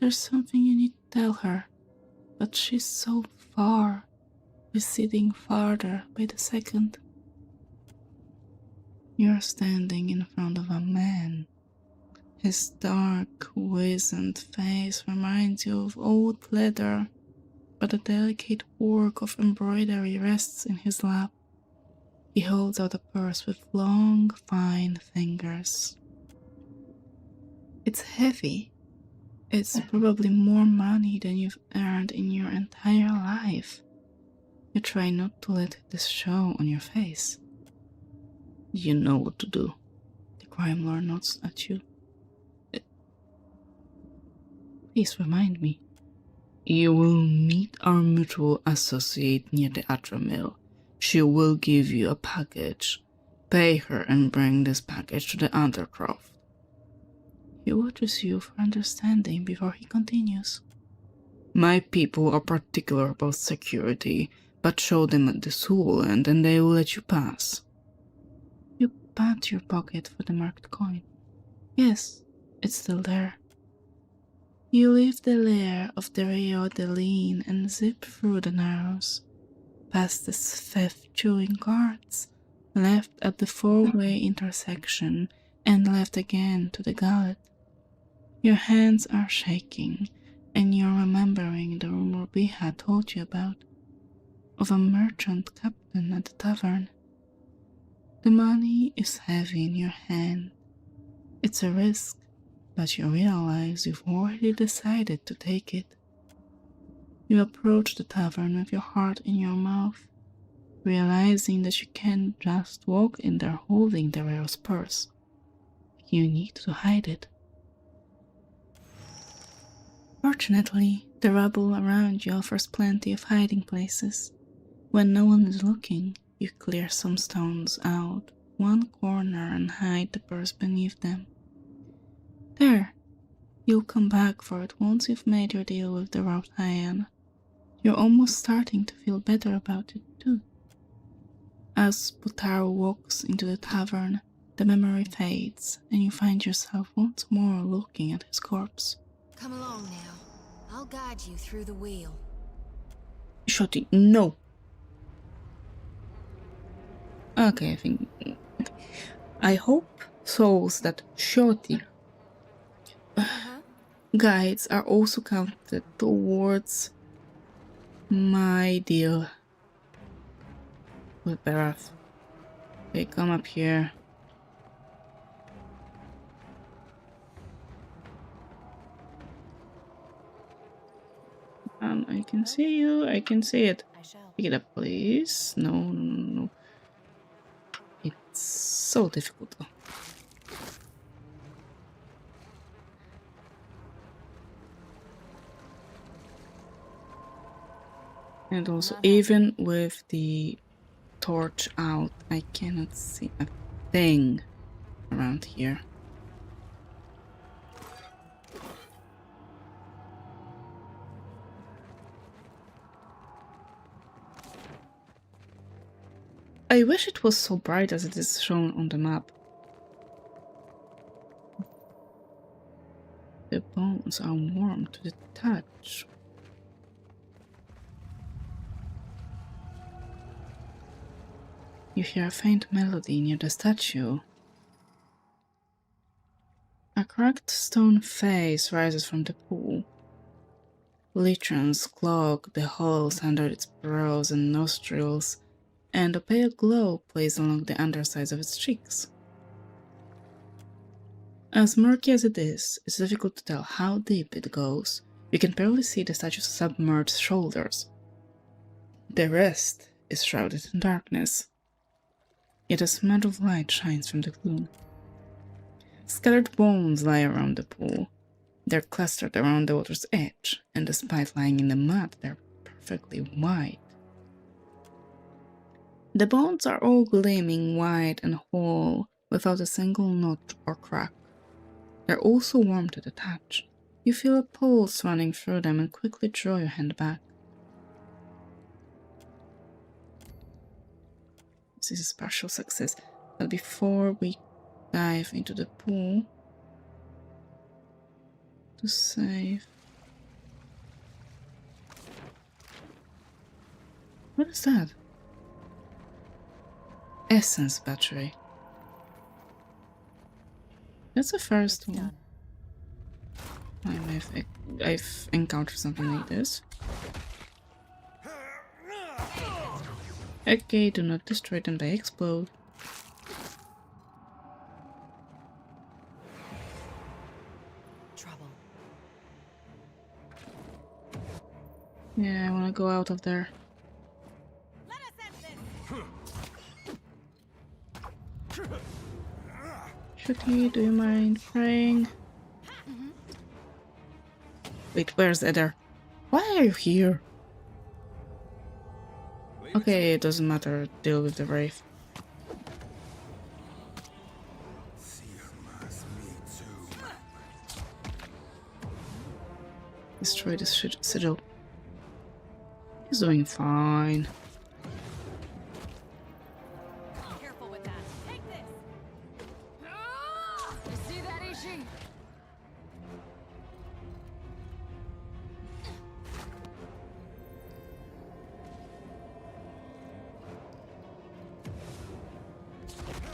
There's something you need to tell her, but she's so far, receding farther by the second. You're standing in front of a man. His dark, wizened face reminds you of old leather, but a delicate work of embroidery rests in his lap. He holds out a purse with long, fine fingers. It's heavy. It's probably more money than you've earned in your entire life. You try not to let this show on your face. You know what to do. The crime lord nods at you. Please remind me. You will meet our mutual associate near the Atra mill. She will give you a package. Pay her and bring this package to the Undercroft. He watches you for understanding before he continues. My people are particular about security, but show them at the Soul End and they will let you pass. You pat your pocket for the marked coin. Yes, it's still there. You leave the lair of the Rio de Lean and zip through the narrows, past the theft-chewing guards, left at the four-way intersection, and left again to the gullet. Your hands are shaking, and you're remembering the rumor Biha told you about, of a merchant captain at the tavern. The money is heavy in your hand. It's a risk, but you realize you've already decided to take it. You approach the tavern with your heart in your mouth, realizing that you can't just walk in there holding the rare's purse. You need to hide it. Fortunately, the rubble around you offers plenty of hiding places. When no one is looking, you clear some stones out, one corner, and hide the purse beneath them. There! You'll come back for it once you've made your deal with the route hyena. You're almost starting to feel better about it, too. As Botaro walks into the tavern, the memory fades, and you find yourself once more looking at his corpse. Come along now. I'll guide you through the wheel. Shorty, no! Okay, I think... I hope souls that Shorty guides are also counted towards my deal with Barath. Okay, come up here. I can see you, I can see it. Pick it up, please. No, no, no, no. It's so difficult though. And also, even with the torch out, I cannot see a thing around here. I wish it was so bright as it is shown on the map. The bones are warm to the touch. You hear a faint melody near the statue. A cracked stone face rises from the pool. Lichens clog the holes under its brows and nostrils, and a pale glow plays along the undersides of its cheeks. As murky as it is, it's difficult to tell how deep it goes. You can barely see the statue's submerged shoulders. The rest is shrouded in darkness. Yet a smudge of light shines from the gloom. Scattered bones lie around the pool. They're clustered around the water's edge, and despite lying in the mud, they're perfectly white. The bones are all gleaming white and whole, without a single knot or crack. They're also warm to the touch. You feel a pulse running through them and quickly draw your hand back. This is a partial success, but before we dive into the pool to save... What is that? Essence battery. That's the first one. I've encountered something like this. Okay, do not destroy them, they explode. Trouble. Yeah, I wanna go out of there. Shooty, do you mind praying? Wait, where's Eder? Why are you here? Okay, it doesn't matter. Deal with the Wraith. Destroy this sigil. He's doing fine. Careful with that. Take this. You see that, Ishi?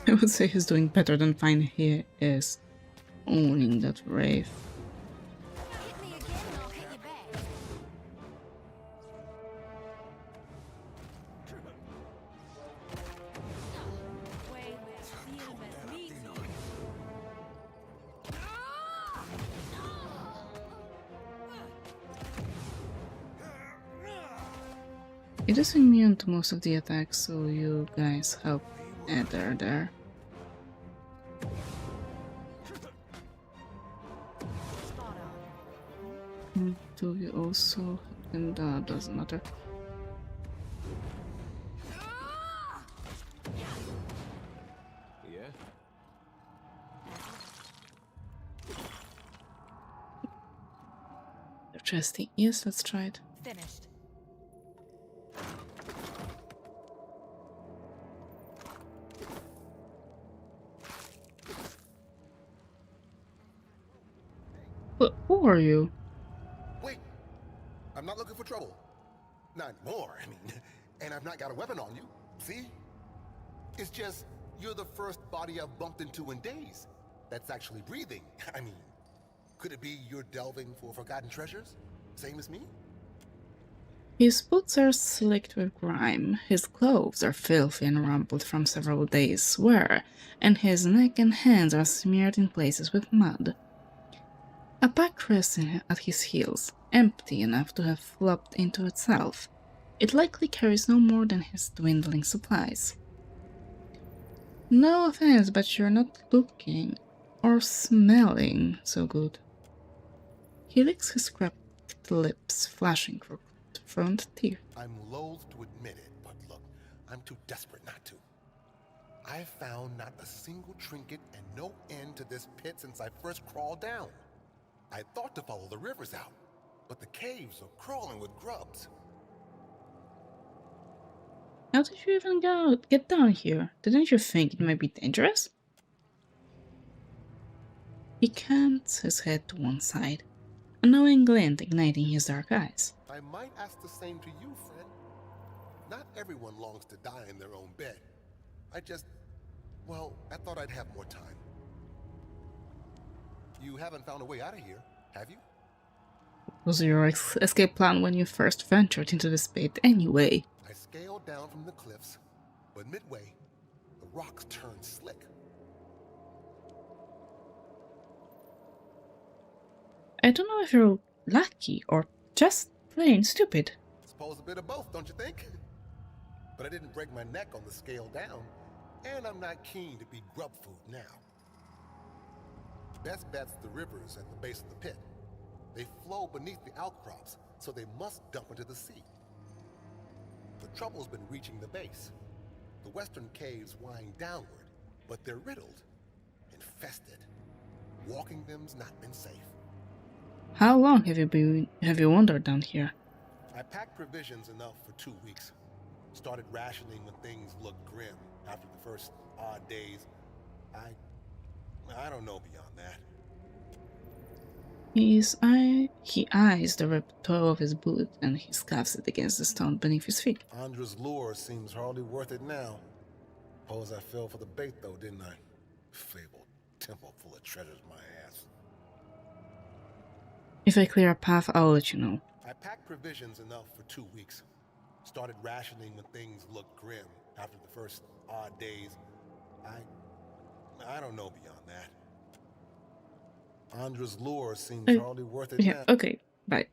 I would say he's doing better than fine. He is owning that Wraith. Hit me again and I'll hit you back. It is immune to most of the attacks, so you guys help Eder there. Do you also? And doesn't matter. Yeah? Interesting. Yes, let's try it. Finished. Who are you? Wait, I'm not looking for trouble. Not more, I mean. And I've not got a weapon on you, see? It's just, you're the first body I've bumped into in days that's actually breathing. I mean, could it be you're delving for forgotten treasures? Same as me? His boots are slicked with grime, his clothes are filthy and rumpled from several days' wear, and his neck and hands are smeared in places with mud. A pack rests at his heels, empty enough to have flopped into itself. It likely carries no more than his dwindling supplies. No offense, but you're not looking or smelling so good. He licks his cracked lips, flashing for front teeth. I'm loath to admit it, but look, I'm too desperate not to. I've found not a single trinket and no end to this pit since I first crawled down. I thought to follow the rivers out, but the caves are crawling with grubs. How did you even get down here? Didn't you think it might be dangerous? He cants his head to one side, a knowing glint igniting his dark eyes. I might ask the same to you, friend. Not everyone longs to die in their own bed. Well, I thought I'd have more time. You haven't found a way out of here, have you? What was your escape plan when you first ventured into this pit anyway? I scaled down from the cliffs, but midway, the rocks turned slick. I don't know if you're lucky or just plain stupid. Suppose a bit of both, don't you think? But I didn't break my neck on the scale down, and I'm not keen to be grub food now. Best bet's the rivers at the base of the pit. They flow beneath the outcrops, so they must dump into the sea. The trouble's been reaching the base. The western caves wind downward, but they're riddled, infested. Walking them's not been safe. How long have you wandered down here? I packed provisions enough for 2 weeks. Started rationing when things looked grim. After the first odd days, I don't know beyond that. He eyes the ripped toe of his boot and he scuffs it against the stone beneath his feet. Andra's lure seems hardly worth it now. Suppose I fell for the bait though, didn't I? Fabled temple full of treasures, my ass. If I clear a path, I'll let you know. I packed provisions enough for 2 weeks. Started rationing when things looked grim. After the first odd days, I don't know beyond that. Andra's lure seems hardly worth it now. Okay, bye.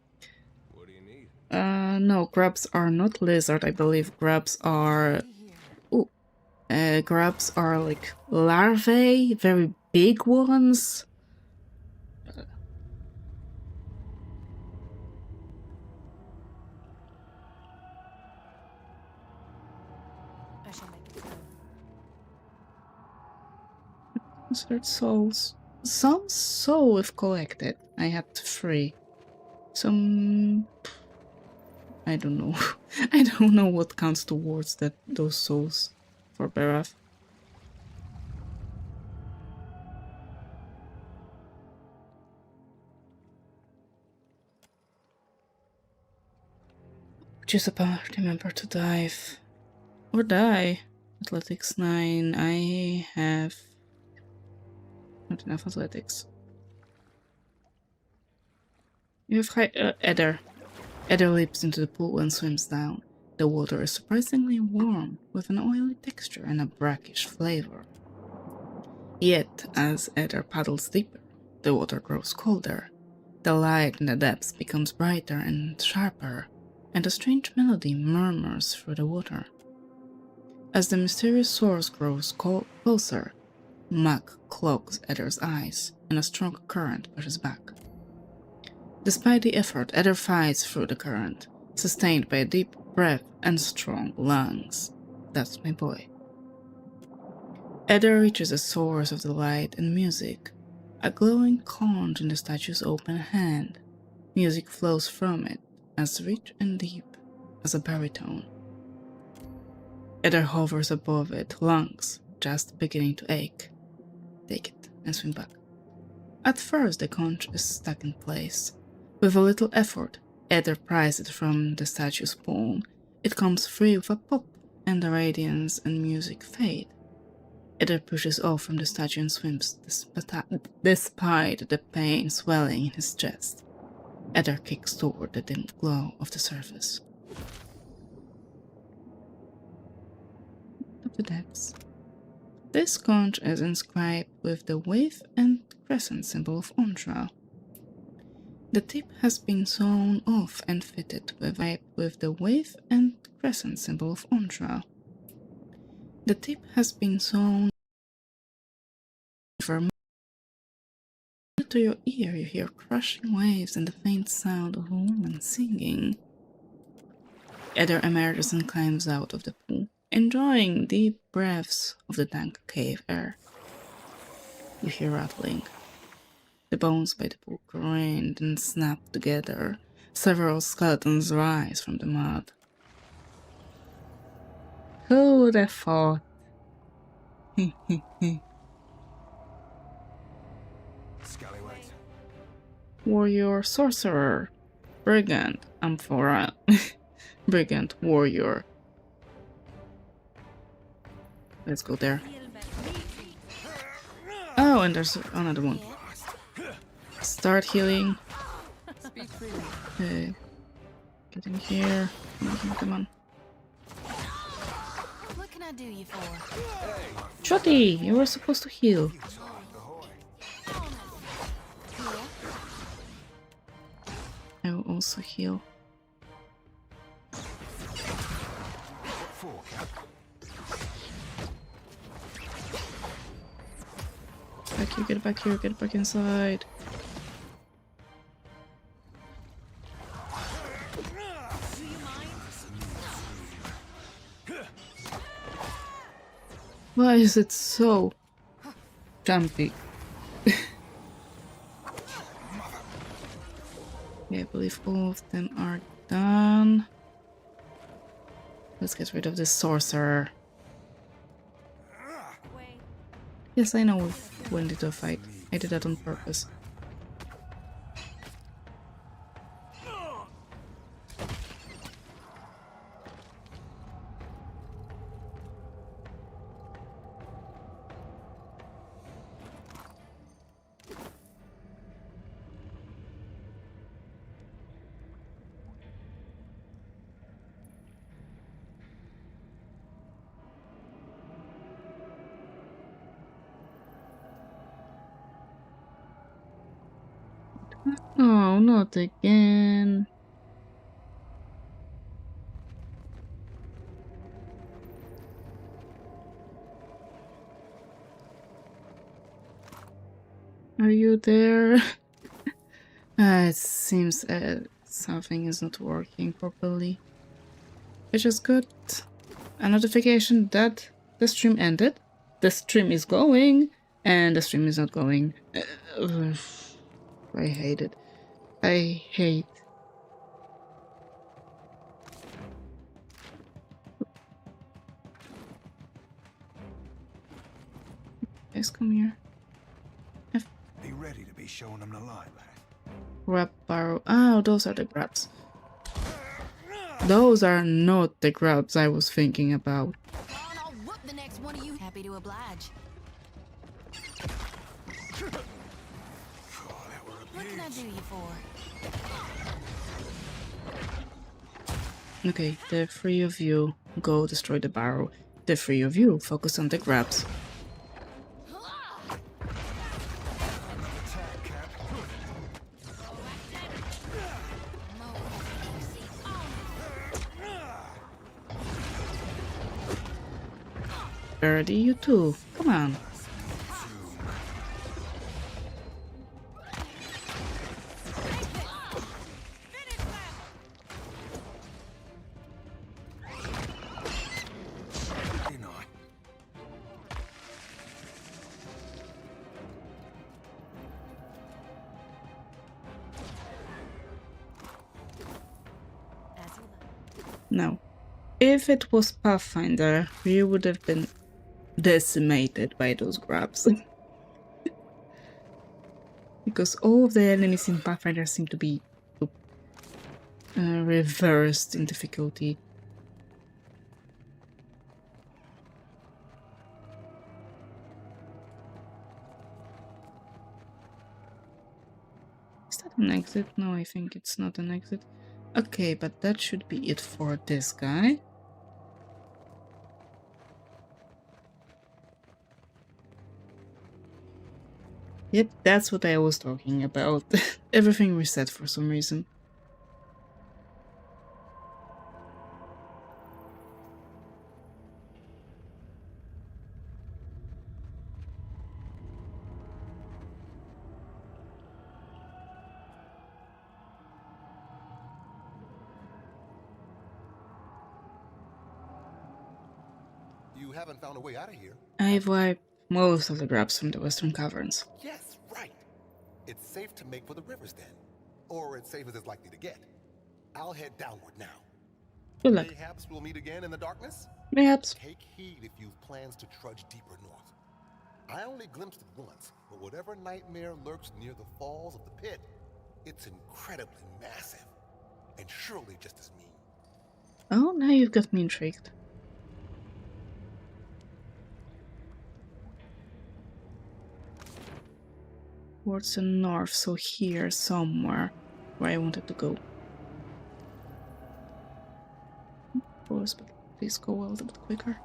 What do you need? No, grubs are not lizard. I believe grubs are... Ooh. Grubs are like larvae, very big ones. Considered souls. Some soul if collected. I had 3. Some... I don't know. I don't know what counts towards those souls for Berath. Just about remember to dive. Or die. Athletics 9. I have not enough athletics. You have high... Eder. Eder leaps into the pool and swims down. The water is surprisingly warm, with an oily texture and a brackish flavor. Yet, as Eder paddles deeper, the water grows colder. The light in the depths becomes brighter and sharper, and a strange melody murmurs through the water. As the mysterious source grows closer, muck clogs Eder's eyes, and a strong current pushes back. Despite the effort, Eder fights through the current, sustained by a deep breath and strong lungs. That's my boy. Eder reaches the source of the light and music, a glowing conch in the statue's open hand. Music flows from it, as rich and deep as a baritone. Eder hovers above it, lungs just beginning to ache. Take it and swim back. At first the conch is stuck in place. With a little effort, Eder pries it from the statue's palm. It comes free with a pop, and the radiance and music fade. Eder pushes off from the statue and swims, despite the pain swelling in his chest. Eder kicks toward the dim glow of the surface. Of the depths. This conch is inscribed with the wave and crescent symbol of Ontra. The tip has been sewn off and fitted with the wave and crescent symbol of Ontra. The tip has been sewn for to your ear. You hear crushing waves and the faint sound of a woman singing. Eder emerges and climbs out of the pool, enjoying deep breaths of the dank cave air. You hear rattling. The bones by the pool grind and snap together. Several skeletons rise from the mud. Who would have thought? Scallywags. Warrior, sorcerer, brigand, amphora, brigand, warrior. Let's go there. Oh, and there's another one. Start healing. Okay. Get in here. Come on. What can I do you for? Shotty, you were supposed to heal. I will also heal. Back here, get back here, get back inside. Why is it so jumpy? Okay, I believe all of them are done. Let's get rid of this sorcerer. Yes, I know we went into a fight. I did that on purpose. Oh, not again. Are you there? It seems something is not working properly. I just got a notification that the stream ended. The stream is going, and the stream is not going. I hate it. I hate. Guys, come here. Be ready to be showing them the light, lad. Grab barrel. Oh, those are the grabs. Those are not the grabs I was thinking about. I'll whoop the next one of you. Happy to oblige. What can I do you for? Okay, the three of you go destroy the barrel. The three of you focus on the grabs. Birdie, you too. Come on. No. If it was Pathfinder, we would have been decimated by those grabs. Because all of the enemies in Pathfinder seem to be reversed in difficulty. Is that an exit? No, I think it's not an exit. Okay, but that should be it for this guy. Yep, that's what I was talking about. Everything reset for some reason. You haven't found a way out of here. I've wiped most of the grubs from the western caverns. Yes, right. It's safe to make for the river's den. Or it's safe as it's likely to get. I'll head downward now. Good luck. Perhaps we'll meet again in the darkness? Perhaps. Take heed if you've plans to trudge deeper north. I only glimpsed it once, but whatever nightmare lurks near the falls of the pit, it's incredibly massive. And surely just as mean. Oh, now you've got me intrigued. Towards the north, so here somewhere where I wanted to go. Of course, but please go a little bit quicker.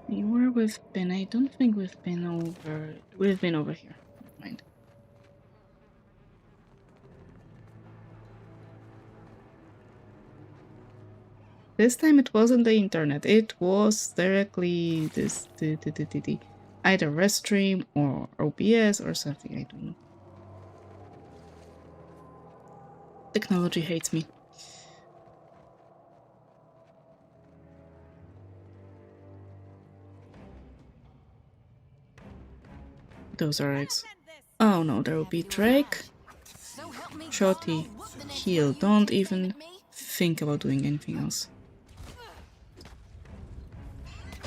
Where we've been, I don't think we've been over. We've been over here. Never mind. This time it wasn't the internet, it was directly this either Restream or OBS or something, I don't know. Technology hates me. Those are eggs. Oh no, there will be Drake. Shorty, heal, don't even think about doing anything else.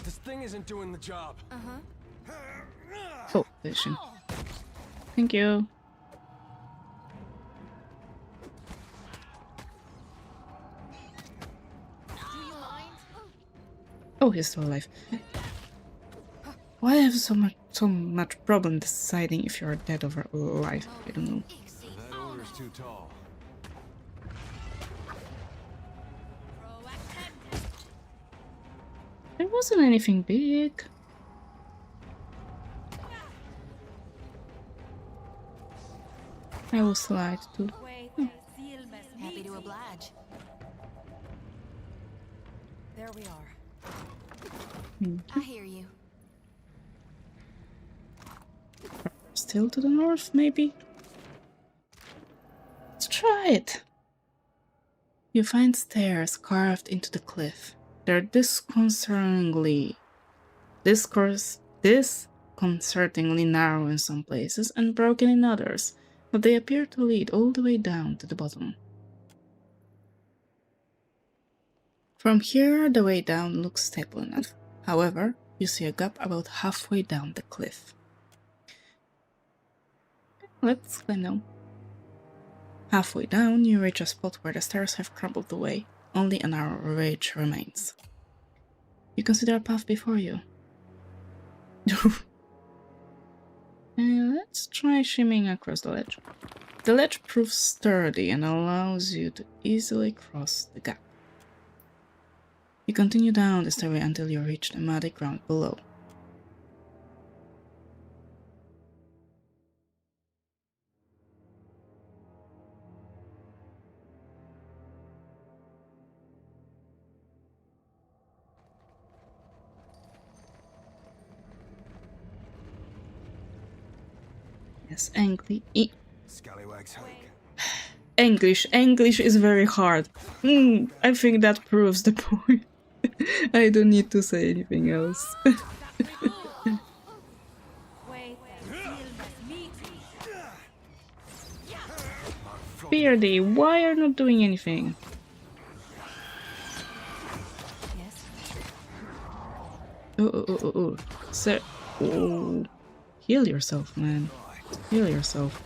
This thing isn't doing the job. Oh, vision. Thank you. Oh, he's still alive. Why I have so much problem deciding if you're dead or alive? I don't know. That order's too tall. There wasn't anything big. I will slide too. Happy to oblige. There we are. I hear you. Still to the north, maybe? Let's try it. You find stairs carved into the cliff. They're disconcertingly narrow in some places and broken in others, but they appear to lead all the way down to the bottom. From here, the way down looks stable enough. However, you see a gap about halfway down the cliff. Let's climb down. Halfway down, you reach a spot where the stairs have crumbled away. Only a narrow ridge remains. You consider a path before you. Let's try shimmying across the ledge. The ledge proves sturdy and allows you to easily cross the gap. You continue down the stairway until you reach the muddy ground below. Yes, Scallywags hope. English is very hard. I think that proves the point. I don't need to say anything else. Beardy, why are you not doing anything? Oh. Sir. Oh. Heal yourself, man. Heal yourself.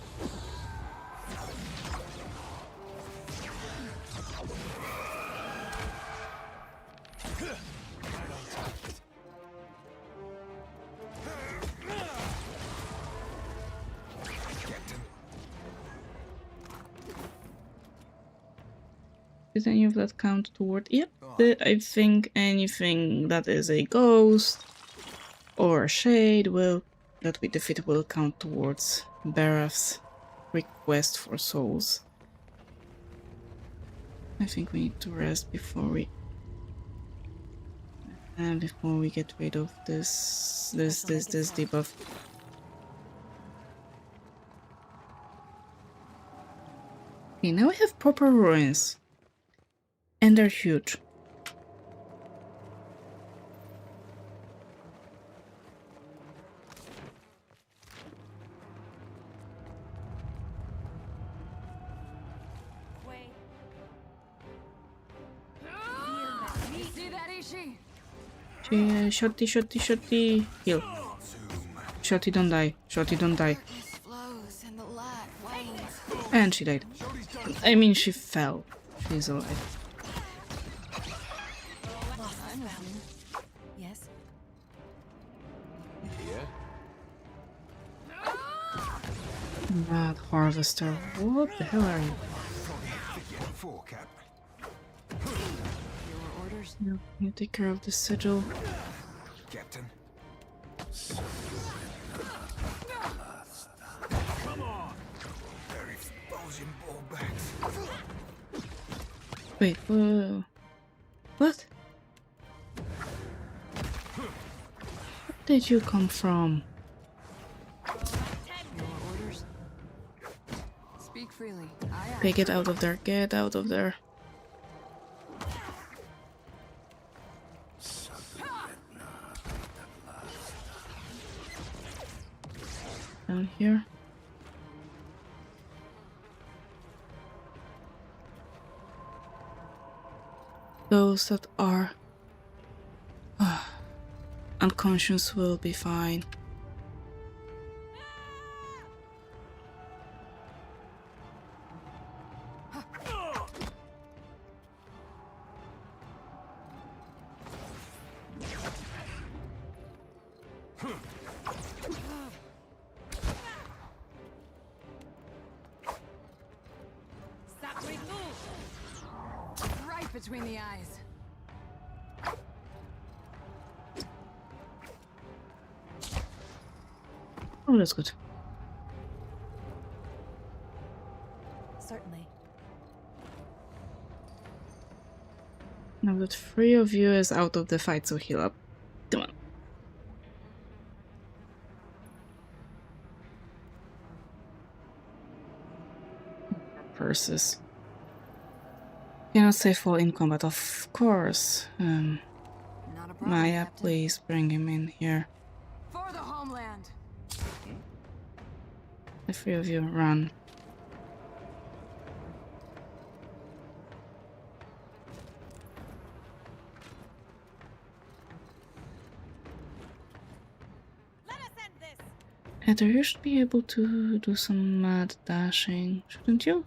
Did any of that count toward? Yep. I think anything that is a ghost or a shade that we defeat will count towards Barath's request for souls. I think we need to rest before we get rid of this debuff. Okay, now we have proper ruins. And they're huge. Shorty. Heal. Shorty, don't die. And she died. I mean, she fell. She's alive. Yes. Mad harvester. What the hell are you? You take care of the sigil. Captain. Come on. Very exposing ball bags. Wait, whoa. What? Where did you come from? Speak freely. Okay, get out of there. Get out of there. Down here. Those that are unconscious will be fine. Right between the eyes. Oh, that's good. Certainly. Now that 3 of you is out of the fight, so heal up. Come on. Purses. Cannot say fall in combat, of course. Not a problem, Maya, Captain. please bring him in here. For the homeland. The 3 of you run. Heather, you should be able to do some mad dashing, shouldn't you?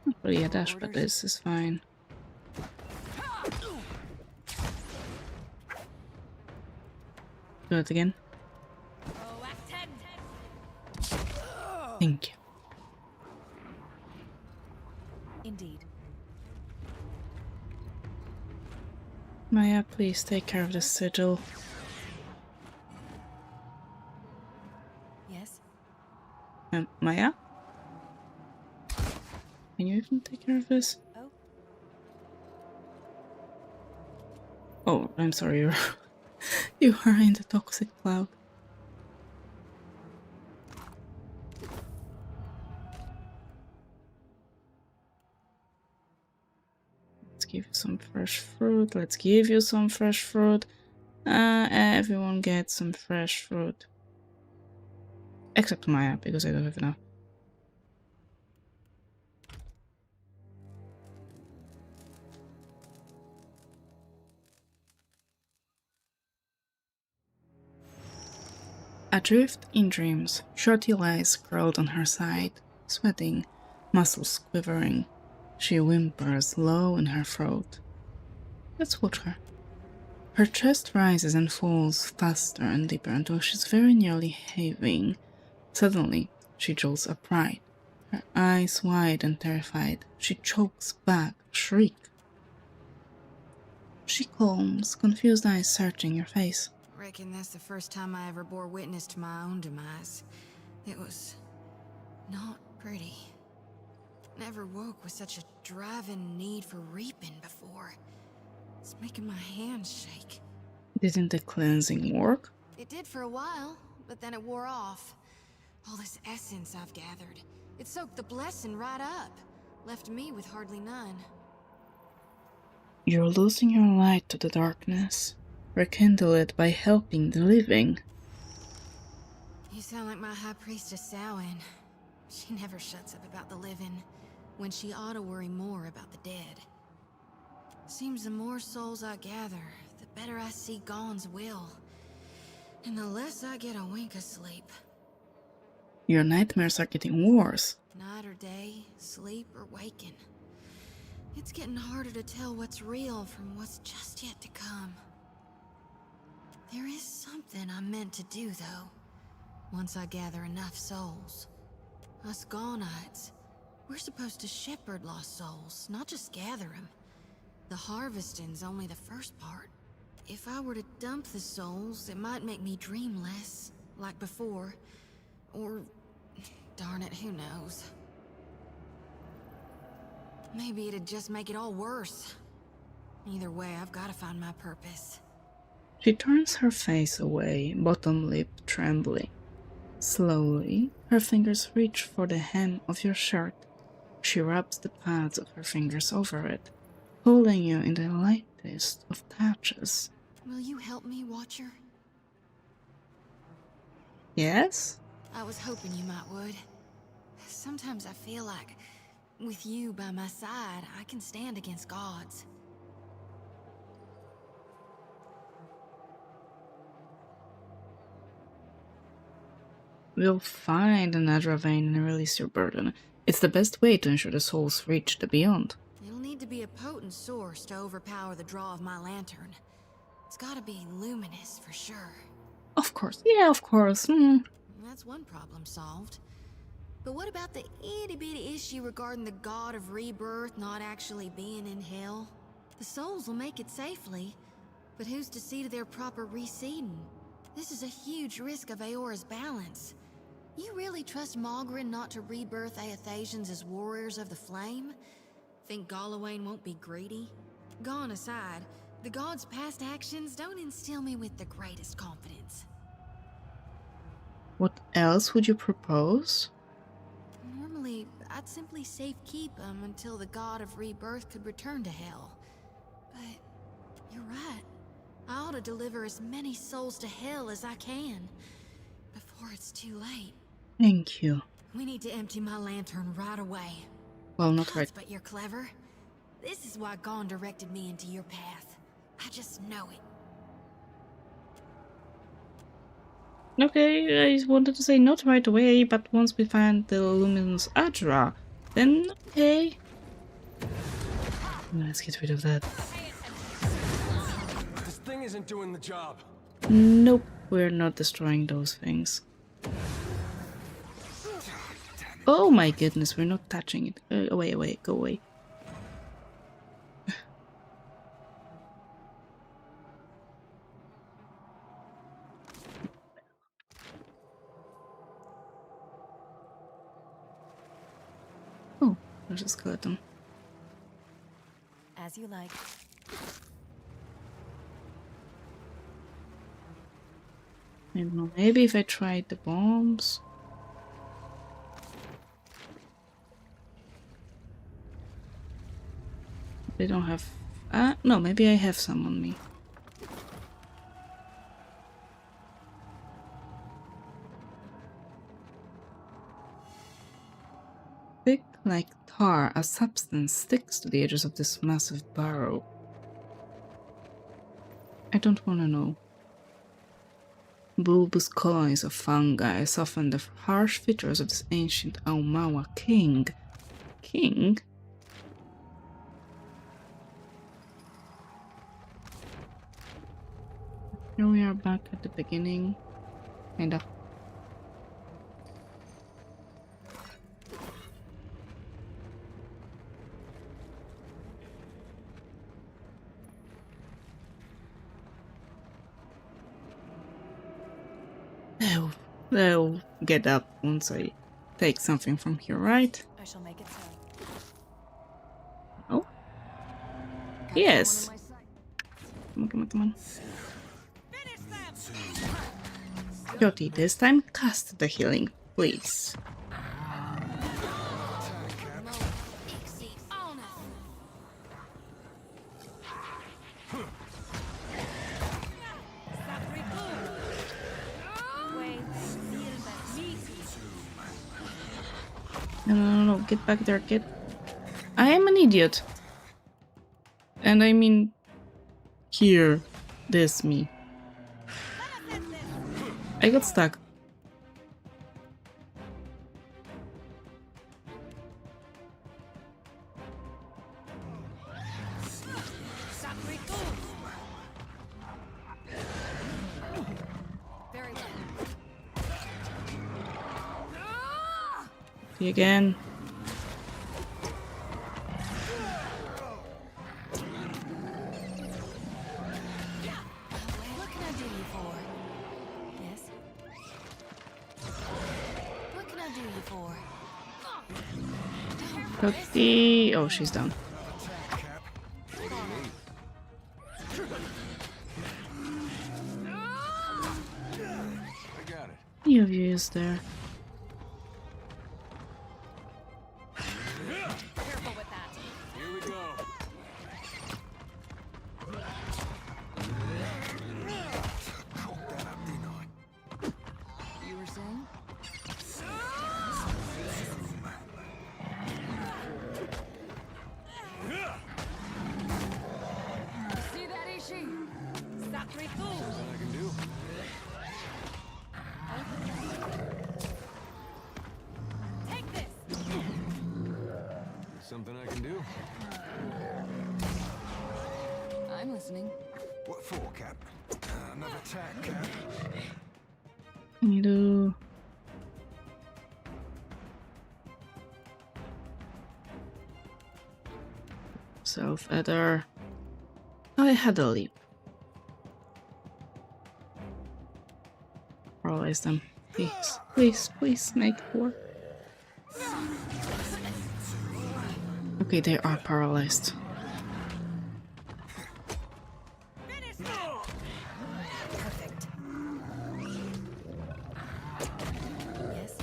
Not really a dash, but this is fine. Do it again. Thank you. Indeed. Maya, please take care of the sigil. Yes. Maya? Can you even take care of this? Oh. Oh, I'm sorry, you are in the toxic cloud. Let's give you some fresh fruit. Let's give you some fresh fruit. Everyone gets some fresh fruit. Except Maya, because I don't have enough. Adrift in dreams, Shorty lies curled on her side, sweating, muscles quivering. She whimpers low in her throat. Let's watch her. Her chest rises and falls faster and deeper until she's very nearly heaving. Suddenly, she jolts upright, her eyes wide and terrified. She chokes back a shriek. She calms, confused eyes searching your face. Reckon that's the first time I ever bore witness to my own demise. It was not pretty. Never woke with such a driving need for reaping before. It's making my hands shake. Didn't the cleansing work? It did for a while, but then it wore off. All this essence I've gathered, it soaked the blessing right up, left me with hardly none. You're losing your light to the darkness. Rekindle it by helping the living. You sound like my high priestess Samhain. She never shuts up about the living, when she ought to worry more about the dead. Seems the more souls I gather, the better I see Gon's will, and the less I get a wink of sleep. Your nightmares are getting worse. Night or day, sleep or waking. It's getting harder to tell what's real from what's just yet to come. There is something I'm meant to do, though, once I gather enough souls. Us Gonites, we're supposed to shepherd lost souls, not just gather them. The harvesting's only the first part. If I were to dump the souls, it might make me dream less, like before. Or, darn it, who knows? Maybe it'd just make it all worse. Either way, I've got to find my purpose. She turns her face away, bottom lip trembling. Slowly, her fingers reach for the hem of your shirt. She rubs the pads of her fingers over it, holding you in the lightest of touches. Will you help me, Watcher? Yes? I was hoping you might would. Sometimes I feel like, with you by my side, I can stand against gods. We'll find another vein and release your burden. It's the best way to ensure the souls reach the beyond. It'll need to be a potent source to overpower the draw of my lantern. It's gotta be luminous for sure. Of course, yeah, of course. That's one problem solved. But what about the itty-bitty issue regarding the god of rebirth not actually being in hell? The souls will make it safely, but who's to see to their proper reseeding? This is a huge risk of Aora's balance. You really trust Malgrin not to rebirth Aethasians as warriors of the flame? Think Galawain won't be greedy? Gone aside, the god's past actions don't instill me with the greatest confidence. What else would you propose? Normally, I'd simply safekeep him until the god of rebirth could return to hell. But you're right. I ought to deliver as many souls to hell as I can, before it's too late. Thank you. We need to empty my lantern right away. Well, not right. But you're clever. This is why Gon directed me into your path. I just know it. Okay, I wanted to say not right away, but once we find the luminous Adra, then okay. Let's get rid of that. This thing isn't doing the job. Nope, we're not destroying those things. Oh my goodness, we're not touching it. Away, go away. Oh, there's a skeleton. As you like. I don't know, maybe if I tried the bombs. They don't have... no, maybe I have some on me. like tar, a substance sticks to the edges of this massive burrow. I don't want to know. Bulbous colonies of fungi soften the harsh features of this ancient Aumaua king. King? Here we are back at the beginning. Kinda. They'll get up once I take something from here, right? I shall make it so. Oh? Yes! Come on. Jyoti, this time cast the healing, please. No, get back there, kid. I am an idiot. And I mean... Here. This me. I got stuck. See again. What can I do you for? Yes? What can I do you for? Jyoti. Oh, she's down. You've used there. Something I can do? I'm listening. What for, Cap? Another attack, Cap? Can you do... Self-adder. I had a leap. Paralyze them. Please make it work. Okay, they are paralyzed. Perfect. Yes.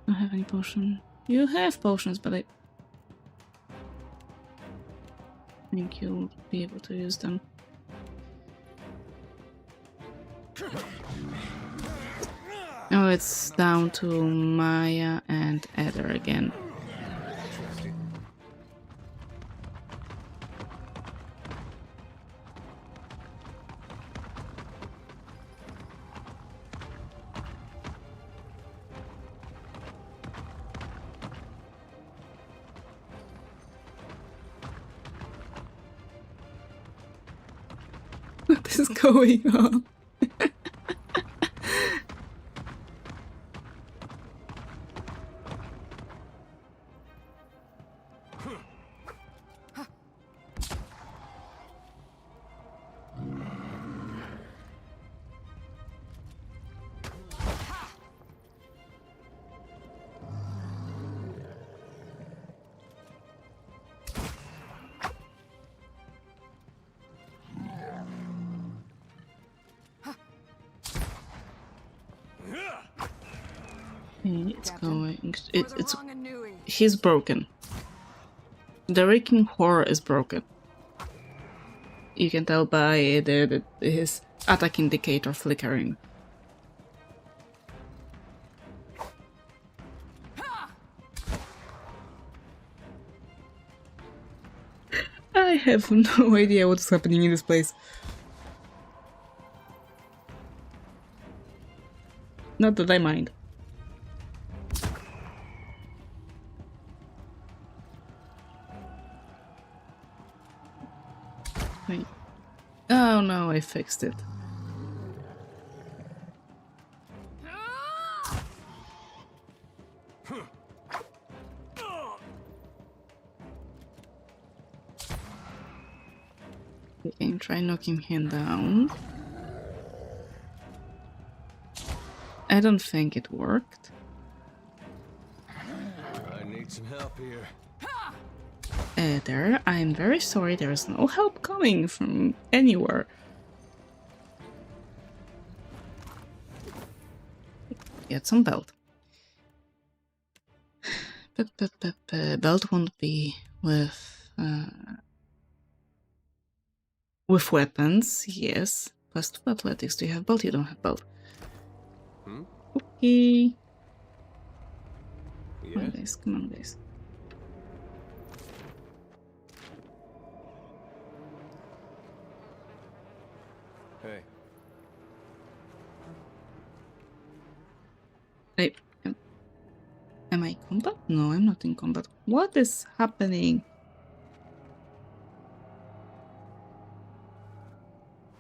I don't have any potion. You have potions, but I think you'll be able to use them. Oh, it's down to Maya and Adder again. What is going on? It's going. It's. He's broken. The Raking Horror is broken. You can tell by his attack indicator flickering. I have no idea what is happening in this place. Not that I mind. Wait. Oh no, I fixed it. Okay, try knocking him down. I don't think it worked. I need some help here. There, I'm very sorry, there's no help coming from anywhere. Get some belt. Belt won't be with weapons, yes. Plus 2 athletics. Do you have belt? You don't have belt. Okay. Come on, guys. Come on, guys. Hey. Hey, am I in combat? No, I'm not in combat. What is happening?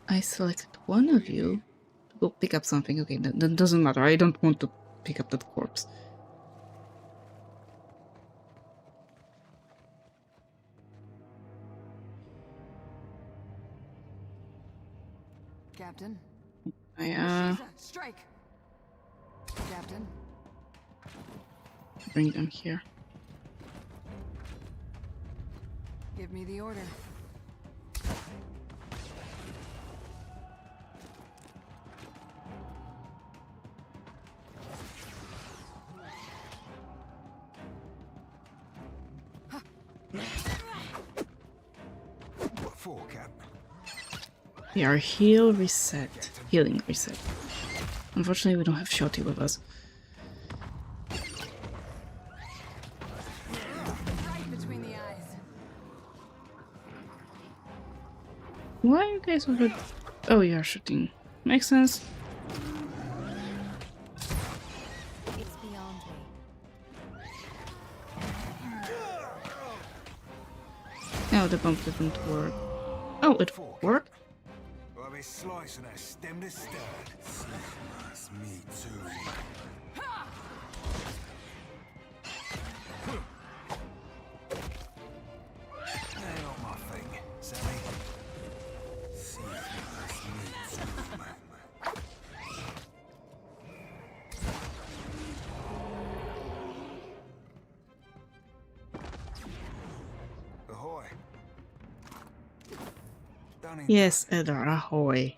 I selected one of you to go pick up something. Okay, that doesn't matter. I don't want to pick up that corpse. Captain. Strike. Captain. Bring them here. Give me the order. What for, Cap? We are healing reset. Unfortunately, we don't have Shotty with us. Right between the eyes. Why are you guys over? Oh, you are shooting. Makes sense. It's beyond me. No, the bump didn't work. Oh, it worked. I'll be slicing that stem to stud. That's me too. That ain't not my thing, Sally. See, that's me too, man. Ahoy. Yes, Edgar, ahoy.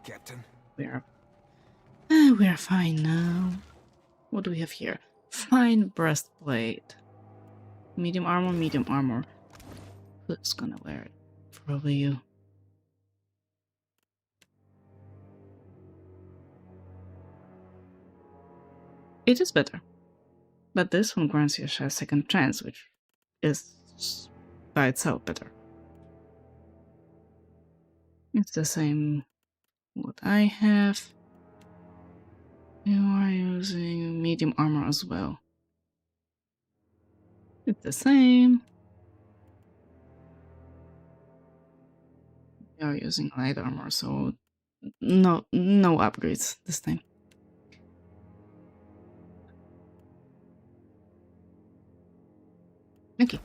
Captain. We are fine now. What do we have here? Fine breastplate. Medium armor, medium armor. Who's gonna wear it? Probably you. It is better. But this one grants you a second chance, which is by itself better. It's the same what I have. You are using medium armor as well. It's the same. You are using light armor, so no upgrades this time. Okay.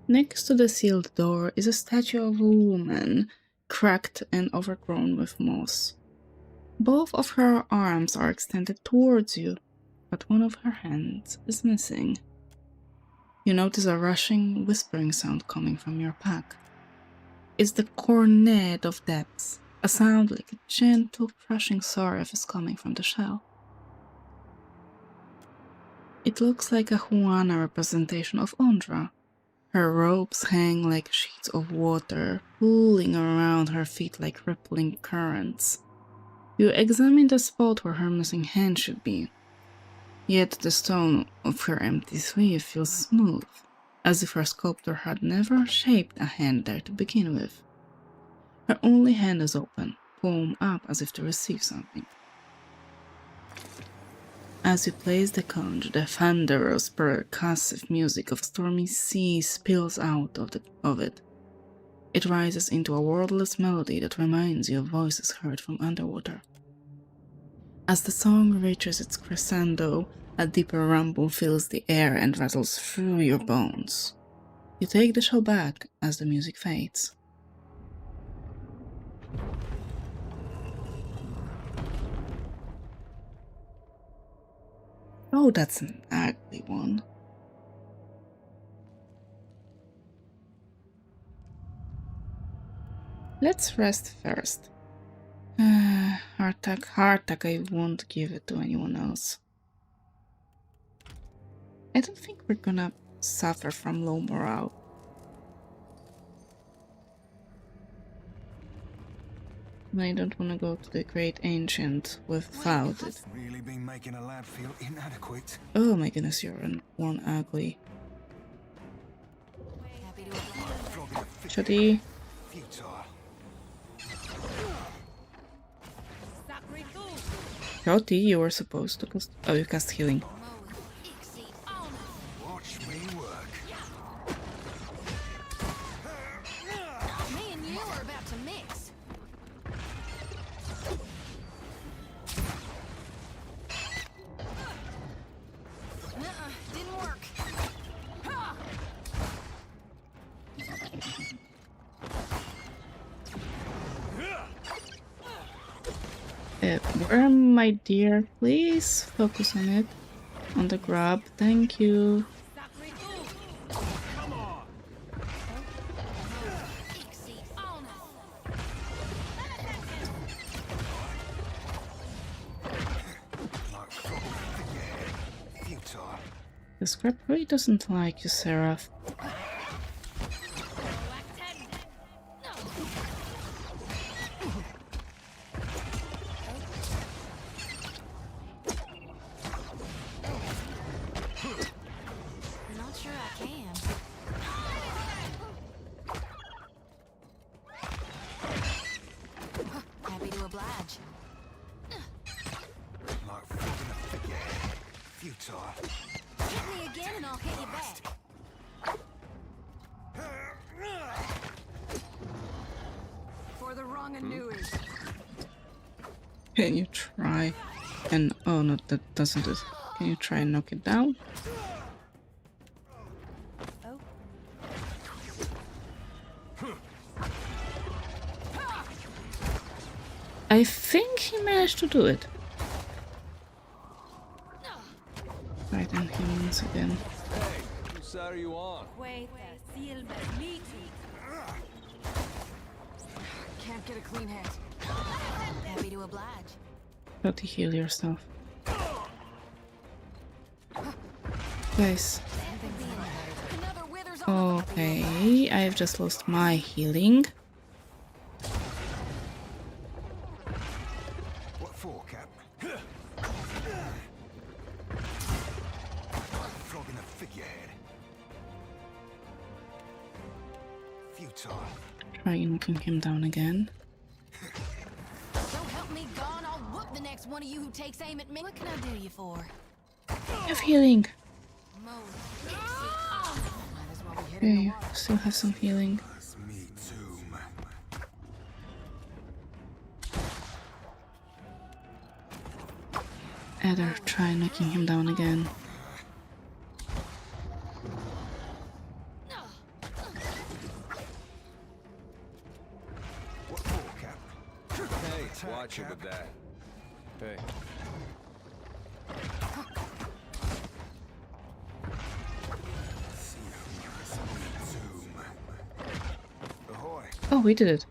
Next to the sealed door is a statue of a woman, cracked and overgrown with moss. Both of her arms are extended towards you, but one of her hands is missing. You notice a rushing, whispering sound coming from your pack. It's the cornet of depths, a sound like a gentle, crushing surf is coming from the shell. It looks like a Huana representation of Ondra. Her robes hang like sheets of water, pooling around her feet like rippling currents. You examine the spot where her missing hand should be. Yet the stone of her empty sleeve feels smooth, as if her sculptor had never shaped a hand there to begin with. Her only hand is open, palm up as if to receive something. As you place the conch, the thunderous percussive music of stormy sea spills out of it. It rises into a wordless melody that reminds you of voices heard from underwater. As the song reaches its crescendo, a deeper rumble fills the air and rattles through your bones. You take the shell back as the music fades. Oh, that's an ugly one. Let's rest first. Hardtack, I won't give it to anyone else. I don't think we're gonna suffer from low morale. I don't want to go to the Great Ancient without it. Really been making a lad feel inadequate. Oh my goodness, you're one ugly. Shoddy. Shoddy, you were supposed to cast. Oh, you cast healing. Watch me work. Me and you are about to mix. Didn't work. Where, my dear? Please focus on it. On the grab. Thank you. The scrap really doesn't like you, Seraph. Not sure I can. Happy to oblige. Like flogging a figurehead. Futile. Hit me again and I'll hit you back. For the wrong annuities. Can you try and oh no, that doesn't it. Can you try and knock it down? I think he managed to do it. Right, and he wins again. Hey, whose side are you on? Can't get a clean hit. Happy to oblige. How to heal yourself. Guys. Okay, I've just lost my healing. What for, Cap? Flogging a figurehead. Futile. Trying knocking him down again. Don't help me, gone. I'll whoop the next one of you who takes aim at me. What can I do you for? I have healing. Okay, still have some healing. Me too, man. Either try knocking him down again. What for, Cap? Hey, watch it with that. Hey. Oh, we did it.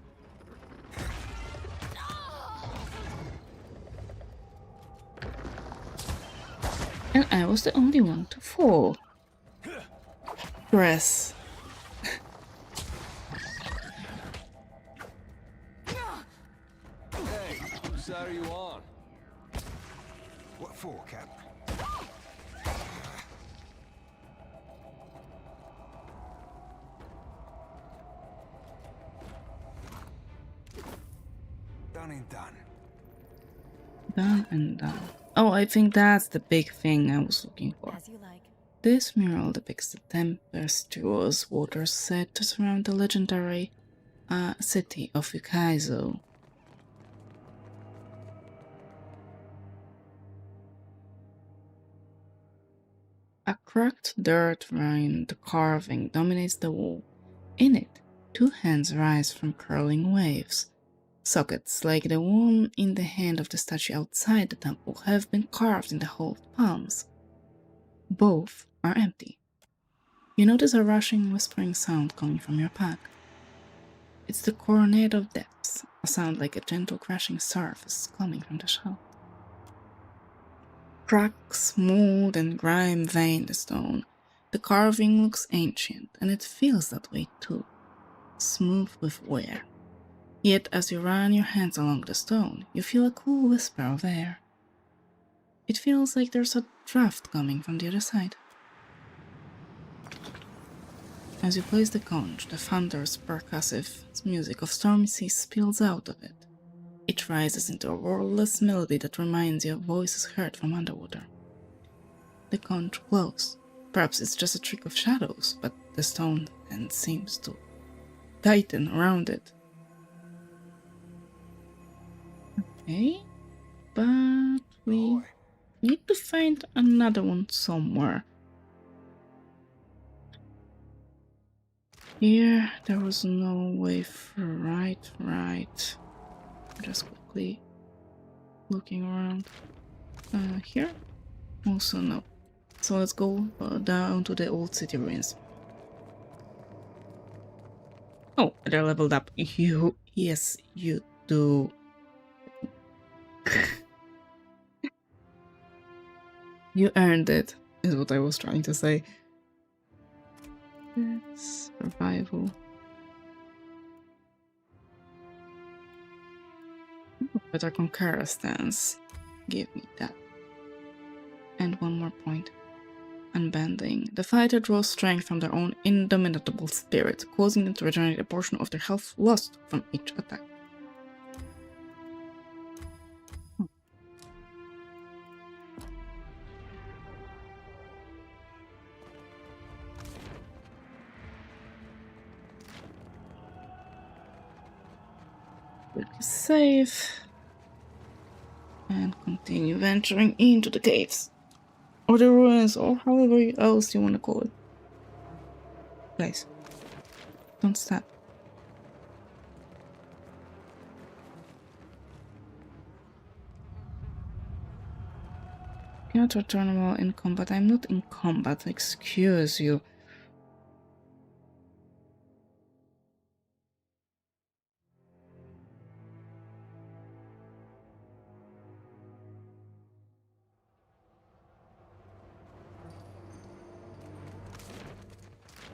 And I was was the only one to fall. Press. Hey, whose side are you on? What for, Cap? Done and done. Done and done. Oh, I think that's the big thing I was looking for. As you like. This mural depicts the tempestuous waters said to surround the legendary city of Ukaizo. A cracked dirt-rimed carving dominates the wall. In it, two hands rise from curling waves. Sockets like the one in the hand of the statue outside the temple have been carved in the hold palms. Both are empty. You notice a rushing, whispering sound coming from your pack. It's the coronet of depths, a sound like a gentle crashing surface coming from the shell. Cracks, mold, and grime vein the stone. The carving looks ancient, and it feels that way too, smooth with wear. Yet as you run your hands along the stone, you feel a cool whisper of air. It feels like there's a draft coming from the other side. As you place the conch, the thunderous percussive music of stormy seas spills out of it. It rises into a wordless melody that reminds you of voices heard from underwater. The conch glows. Perhaps it's just a trick of shadows, but the stone then seems to tighten around it. Okay, but we need to find another one somewhere. Here, there was no way through. Right. Just quickly looking around. Here? Also no. So let's go down to the old city ruins. Oh, they're leveled up. Yes, you do. You earned it, is what I was trying to say. It's survival. Better Conqueror stance. Give me that. And one more point. Unbending. The fighter draws strength from their own indomitable spirit, causing them to regenerate a portion of their health lost from each attack. Save and continue venturing into the caves or the ruins or however else you want to call it. Guys, don't stop. Cannot return while in combat. I'm not in combat, excuse you.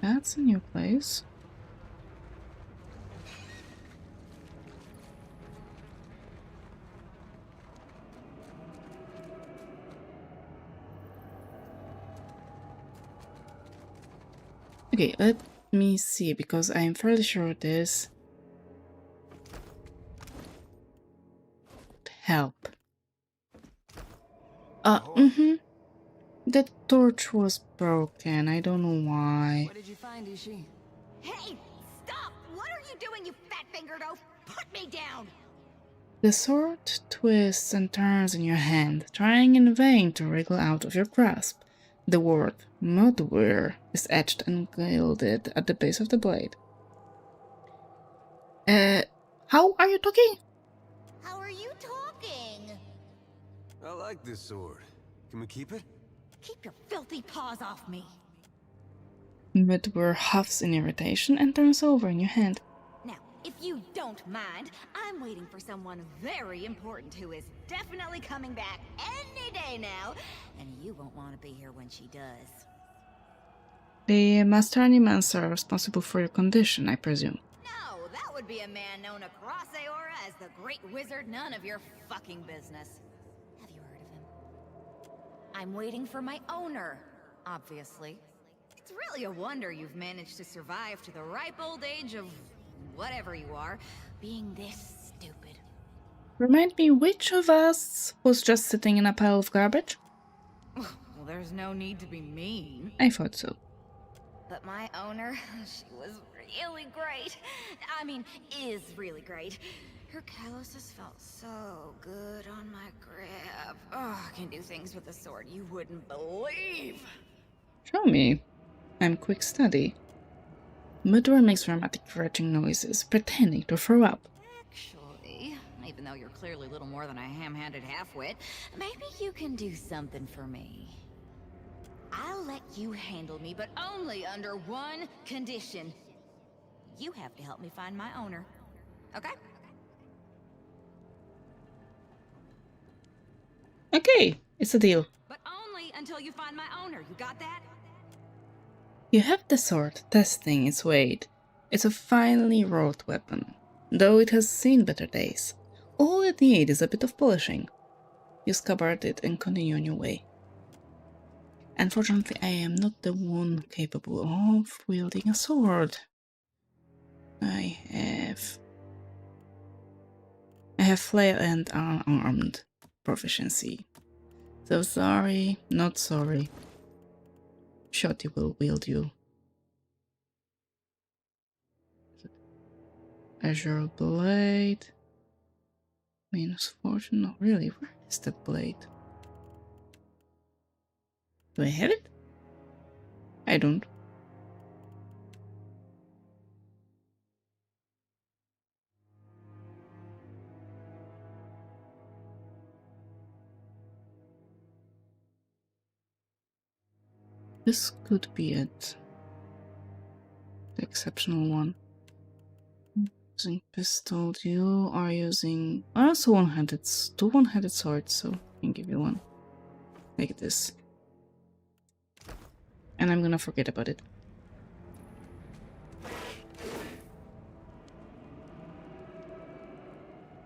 That's a new place. Okay, let me see, because I'm fairly sure this would help. The torch was broken. I don't know why. What did you find, Ishi? Hey, stop! What are you doing, you fat-fingered oaf? Put me down! The sword twists and turns in your hand, trying in vain to wriggle out of your grasp. The word Mudware is etched and gilded at the base of the blade. How are you talking? How are you talking? I like this sword. Can we keep it? Keep your filthy paws off me. Mudware huffs in irritation and turns over in your hand. Now, If you don't mind, I'm waiting for someone very important who is definitely coming back any day now, and you won't want to be here when she does. The Master Animals are responsible for your condition, I presume. No, that would be a man known across Aora as the Great Wizard, none of your fucking business. Have you heard of him? I'm waiting for my owner, obviously. It's really a wonder you've managed to survive to the ripe old age of whatever you are, being this stupid. Remind me, which of us was just sitting in a pile of garbage? Well, there's no need to be mean. I thought so. But my owner, she was really great. I mean, is really great. Her calluses felt so good on my grip. Oh, I can do things with the sword you wouldn't believe. Show me. I'm quick study. Murderer makes dramatic retching noises, pretending to throw up. Actually, even though you're clearly little more than a ham-handed half-wit, maybe you can do something for me. I'll let you handle me, but only under one condition. You have to help me find my owner. Okay? Okay, it's a deal. But only until you find my owner. You got that? You have the sword testing its weight. It's a finely wrought weapon, though it has seen better days. All it needs is a bit of polishing. You scabbard it and continue on your way. Unfortunately, I am not the one capable of wielding a sword. I have flail and unarmed proficiency. So sorry, not sorry. Shotty will wield you. Azure blade. Minus fortune. No, really, where is that blade? Do I have it? I don't. This could be it. The exceptional one. Using pistol, you are using also two one-handed swords, so I can give you one. Like this. And I'm gonna forget about it.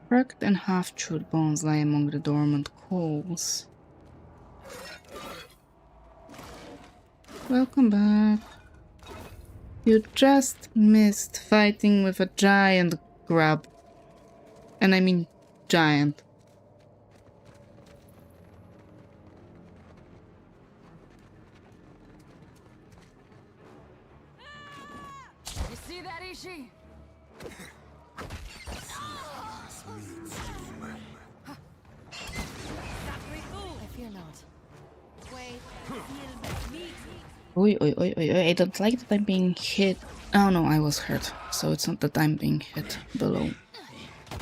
Cracked and half-chewed bones lie among the dormant coals. Welcome back. You just missed fighting with a giant grub. And I mean giant. You see that, Ishi? I fear not. Wait. Oi, oi, oi, oi, oi, I don't like that I'm being hit. Oh no, I was hurt, so it's not that I'm being hit below.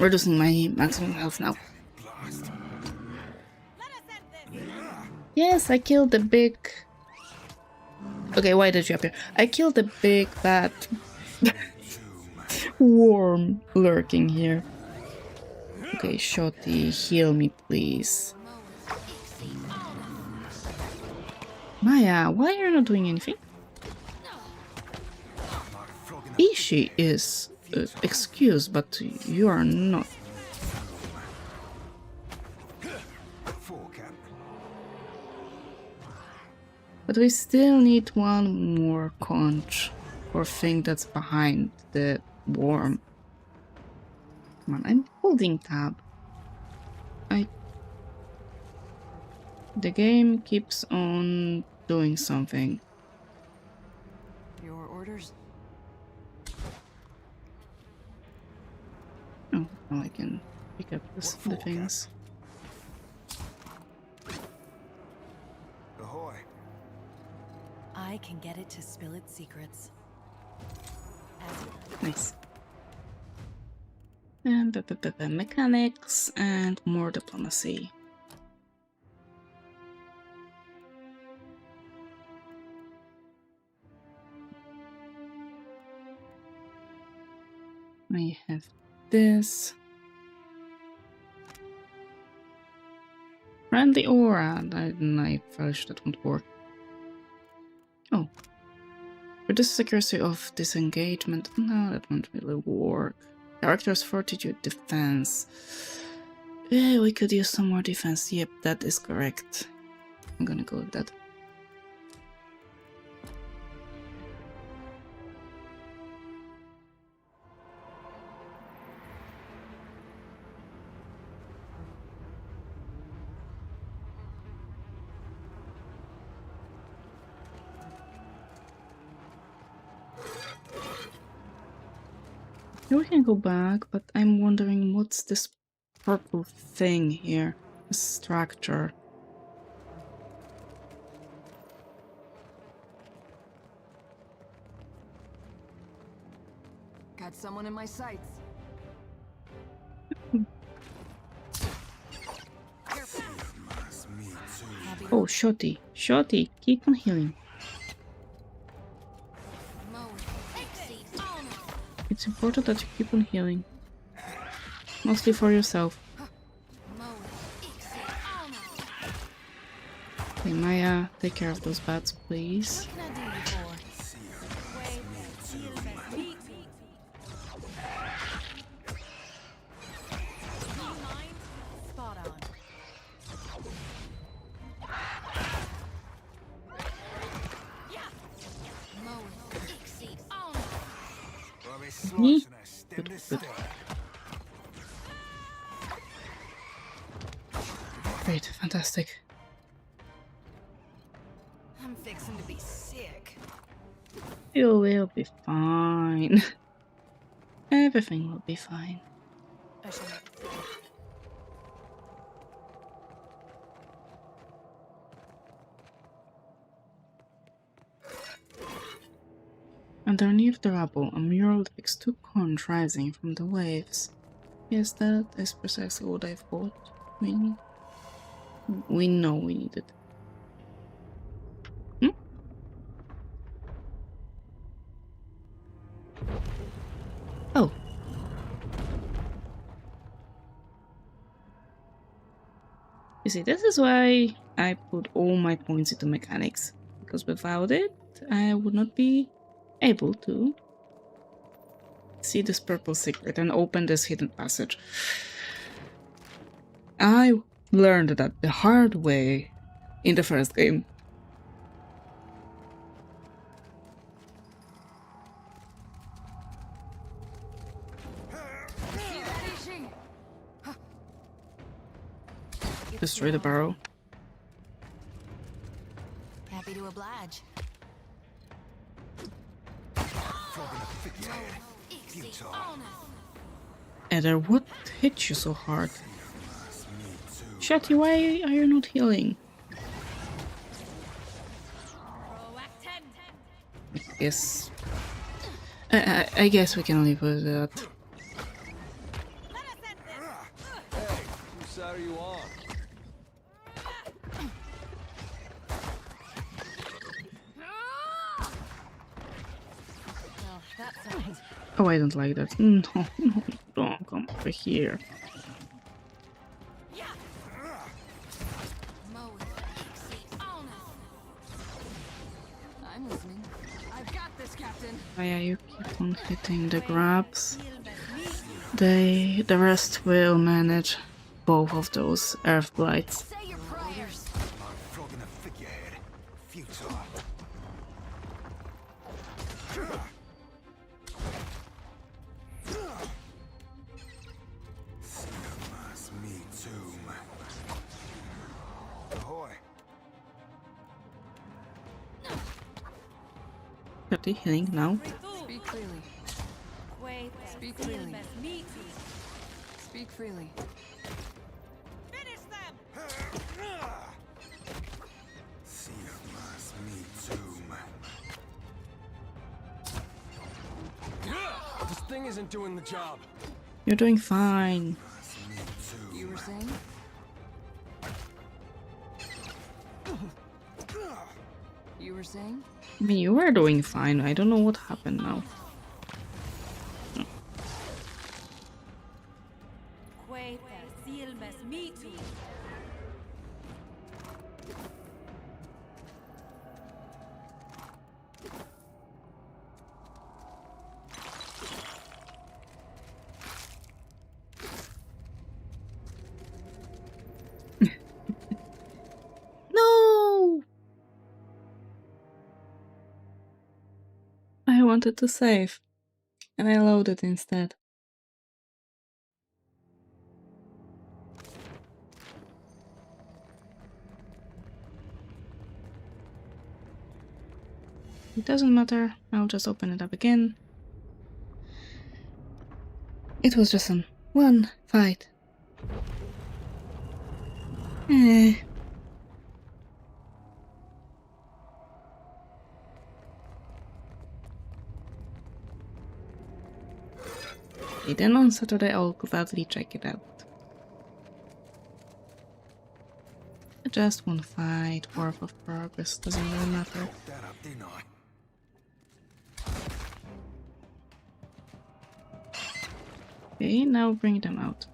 Reducing my maximum health now. Yes, I killed the big... Okay, why did you appear? I killed the big bad worm lurking here. Okay, Shotty, heal me please. Maya, why are you not doing anything? Ishi is excused, but you are not. But we still need one more conch or thing that's behind the worm. Come on, I'm holding tab. The game keeps on doing something. Your orders? Oh, now I can pick up the things. Ahoy. I can get it to spill its secrets. Nice. And mechanics and more diplomacy. I have this. Friendly aura. I felt that won't work. Oh. Reduce accuracy of disengagement. No, that won't really work. Character's fortitude defense. Yeah, we could use some more defense. Yep, that is correct. I'm gonna go with that. We can go back, but I'm wondering what's this purple thing here? A structure. Got someone in my sights. Oh, Shotty. Shotty, keep on healing. It's important that you keep on healing. Mostly for yourself. Okay, Maya, take care of those bats, please. Me? Good, good. Great, fantastic. I'm fixing to be sick. You will be fine. Everything will be fine. Underneath the rubble, a mural depicts two cones rising from the waves. Yes, that is precisely what I thought we need. We know we need it. Hmm? Oh. You see, this is why I put all my points into mechanics. Because without it, I would not be able to see this purple secret and open this hidden passage. I learned that the hard way in the first game. Destroy the barrel. Happy to oblige. Eder, what hit you so hard? Shetty, why are you not healing? Yes. I guess we can live with that. Whose side are you on? Oh, I don't like that. No, no, don't come over here. I'm listening. I've got this, Captain. Maya, you keep on hitting the grabs. The rest will manage both of those earth blights. Say your prayers. Frog in a figurehead. Futile. Pretty healing now. Speak freely. Speak freely. Speak freely. This thing isn't doing the job. You're doing fine. You were saying? You were saying? I mean, you were doing fine. I don't know what happened now. wanted to save, and I loaded instead. It doesn't matter, I'll just open it up again. It was just one fight. Then on Saturday I'll gladly check it out. Just one fight worth of progress, doesn't really matter. That up, didn't I? Okay, now bring them out.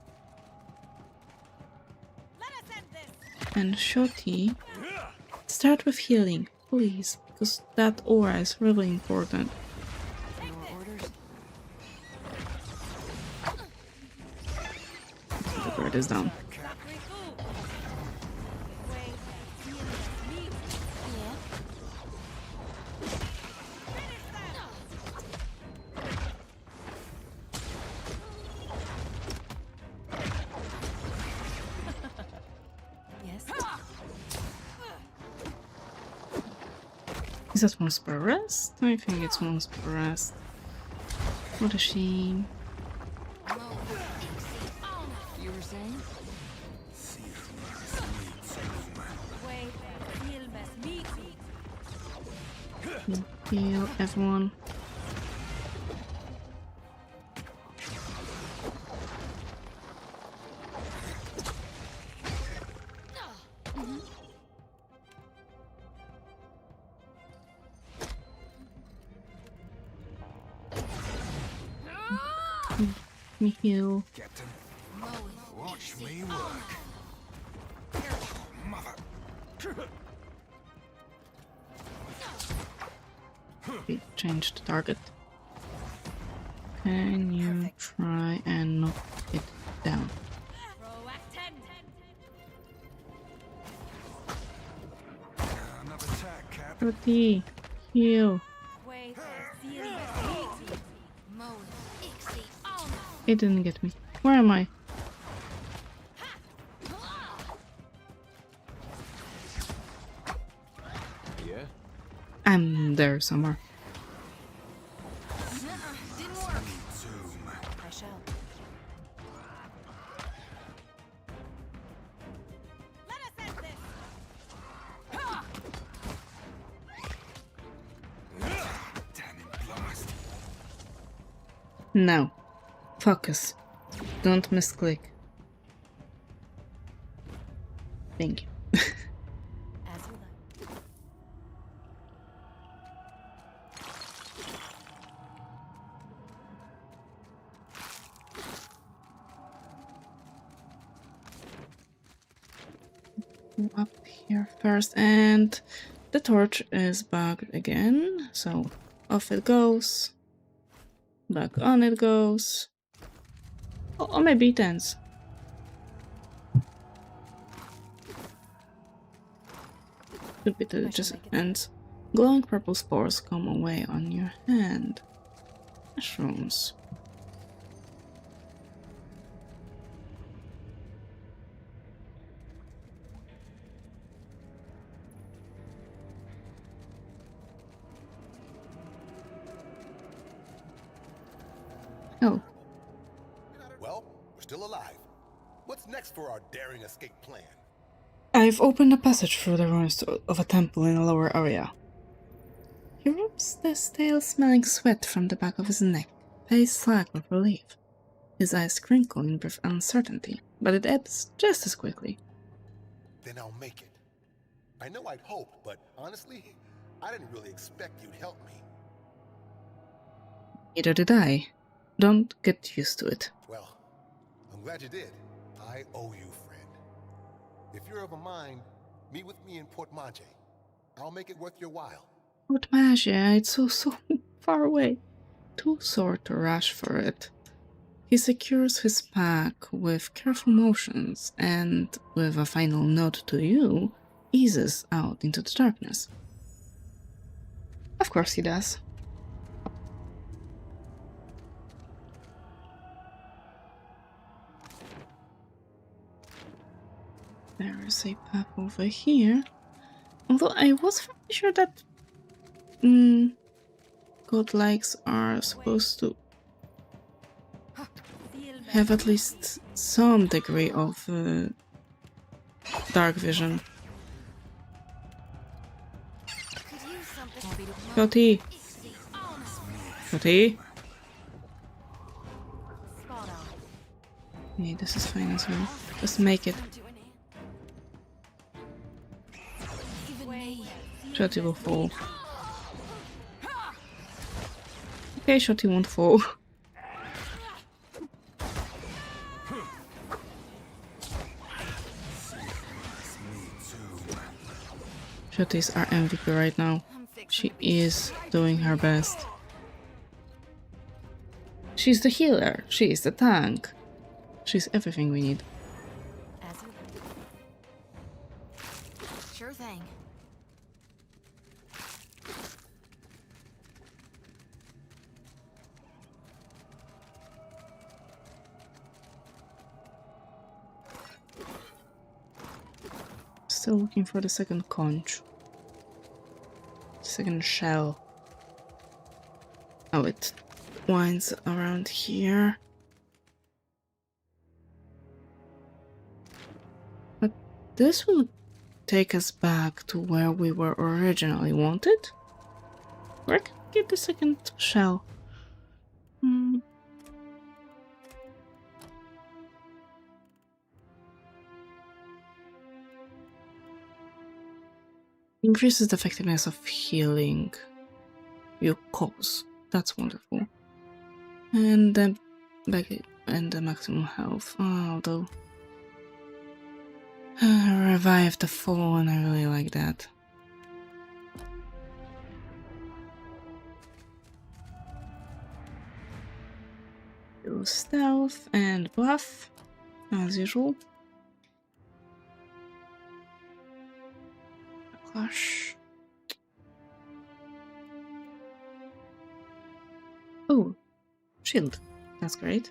And Shorty, start with healing, please, because that aura is really important. The bird is down. Is that once per rest? I think it's once per rest. What a shame. You were saying? Heal everyone. Me heal. Captain, watch me work. Mother. Okay, change the target. Can you try and knock it down? Another attack, Cap. Shorty, heal. It didn't get me. Where am I? Yeah? I'm there somewhere. I shall. Now, focus. Don't misclick. Thank you. As you like. Up here first, and the torch is bugged again, so off it goes. Back on it goes. Or maybe it ends. Could be that it just ends. Glowing purple spores come away on your hand. Mushrooms. Oh. Well, we're still alive. What's next for our daring escape plan? I've opened a passage through the ruins of a temple in a lower area. He rubs the stale-smelling sweat from the back of his neck, face slack with relief. His eyes crinkle in brief uncertainty, but it ebbs just as quickly. Then I'll make it. I know I'd hoped, but honestly, I didn't really expect you'd help me. Neither did I. Don't get used to it. Well, I'm glad you did. I owe you, friend. If you're of a mind, meet with me in Port Maje. I'll make it worth your while. Port Maje, it's so far away. Too sore to rush for it. He secures his pack with careful motions and, with a final nod to you, eases out into the darkness. Of course he does. there's a path over here. Although I was fairly sure that godlikes are supposed to have at least some degree of dark vision. Shotty! Shotty! Yeah, this is fine as well. Just make it. Shotty will fall. Okay, Shotty won't fall. Shotty's our MVP right now. She is doing her best. She's the healer. She's the tank. She's everything we need. Sure thing. Still looking for the second conch. Second shell. Oh, it winds around here. But this will take us back to where we were originally wanted. Where can we get the second shell? Increases the effectiveness of healing you cause. That's wonderful. And then and the maximum health. Although revive the fallen, I really like that. Do stealth and buff as usual. Gosh. Oh, shield. That's great.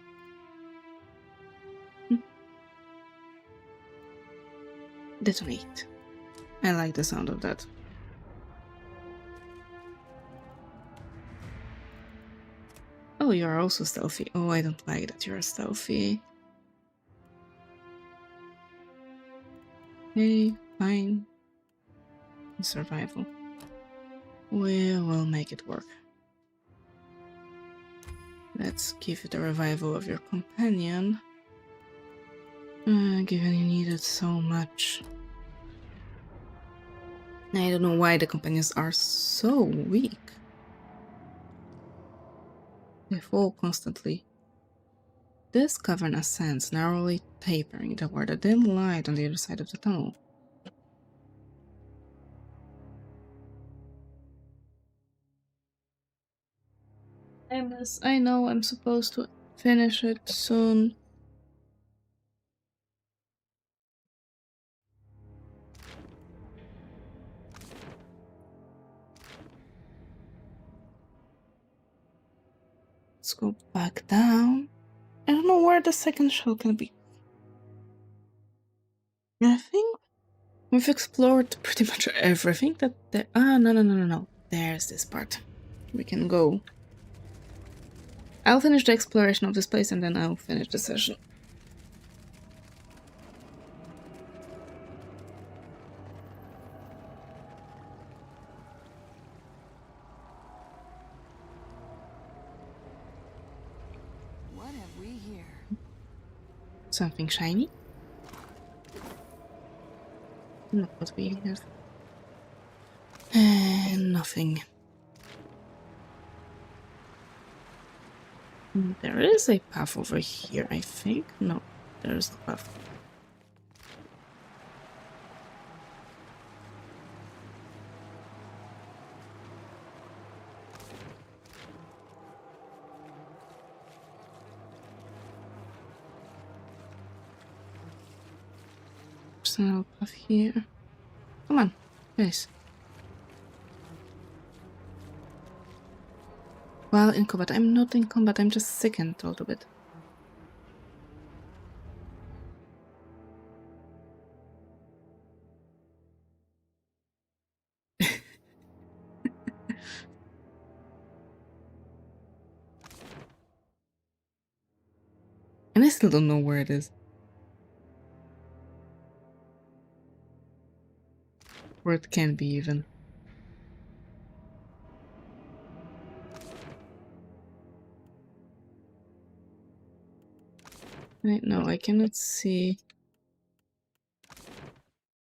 Detonate. I like the sound of that. Oh, you're also stealthy. Oh, I don't like that you're stealthy. Okay, fine. Survival. We will make it work. Let's give you the revival of your companion. Given you need it so much. I don't know why the companions are so weak. They fall constantly. This cavern ascends, narrowly tapering toward a dim light on the other side of the tunnel. I know I'm supposed to finish it soon. Let's go back down. I don't know where the second shell can be. I think we've explored pretty much everything that there. No. There's this part. We can go. I'll finish the exploration of this place and then I'll finish the session. What have we here? Something shiny? Not what we have. And nothing. There is a path over here, I think. No, there's no path. Personal path here. Come on, guys. While in combat, I'm not in combat, I'm just sickened a little bit. And I still don't know where it is. Where it can be even. Right, no, I cannot see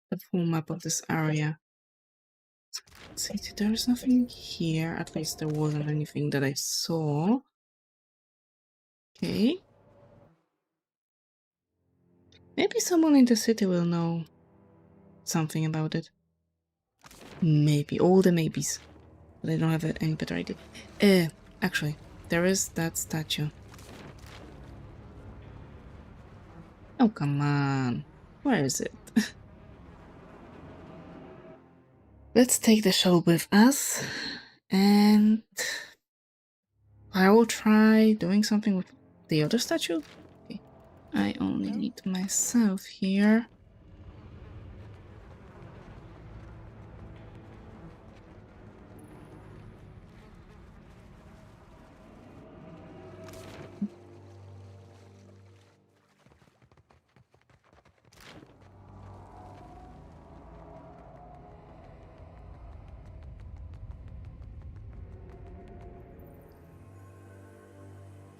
the full map of this area. See, there's nothing here. At least there wasn't anything that I saw. Okay. Maybe someone in the city will know something about it. Maybe. All the maybes. But I don't have any better idea. Actually, there is that statue. Oh, come on. Where is it? Let's take the show with us. And I will try doing something with the other statue. Okay. I only need myself here.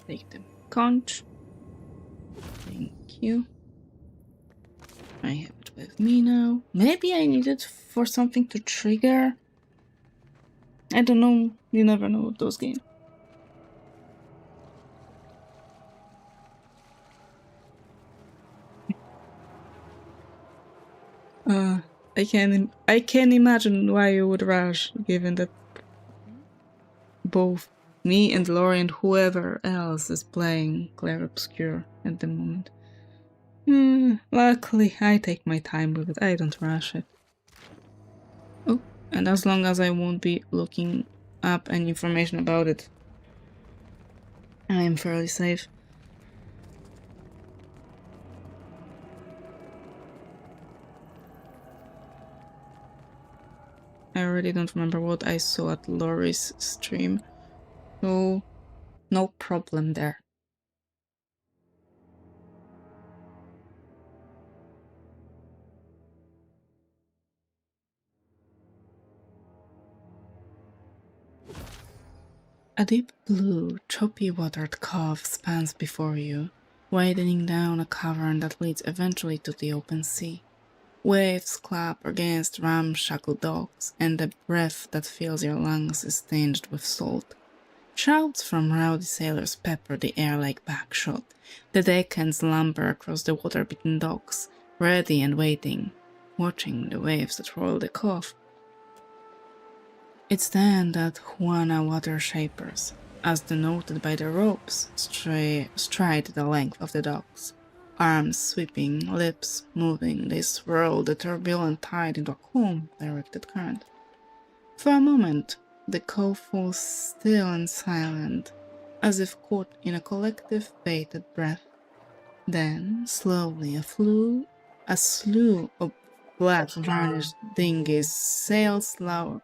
Take the conch. Thank you. I have it with me now. Maybe I need it for something to trigger. I don't know. You never know with those games. I can imagine why you would rush, given that both me and Lori and whoever else is playing Clair Obscure at the moment. Luckily, I take my time with it. I don't rush it. Oh, and as long as I won't be looking up any information about it, I am fairly safe. I already don't remember what I saw at Lori's stream, so no problem there. A deep blue, choppy watered cove spans before you, widening down a cavern that leads eventually to the open sea. Waves clap against ramshackle docks, and the breath that fills your lungs is tinged with salt. Shouts from rowdy sailors pepper the air like backshot. The deckhands lumber across the water-beaten docks, ready and waiting, watching the waves that roll the cove. It's then that Juana water shapers, as denoted by the ropes, stride the length of the docks. Arms sweeping, lips moving, they swirl the turbulent tide into a calm, directed current. For a moment, the cove falls still and silent, as if caught in a collective bated breath. Then, slowly, a slew of black varnished dinghies sail slower,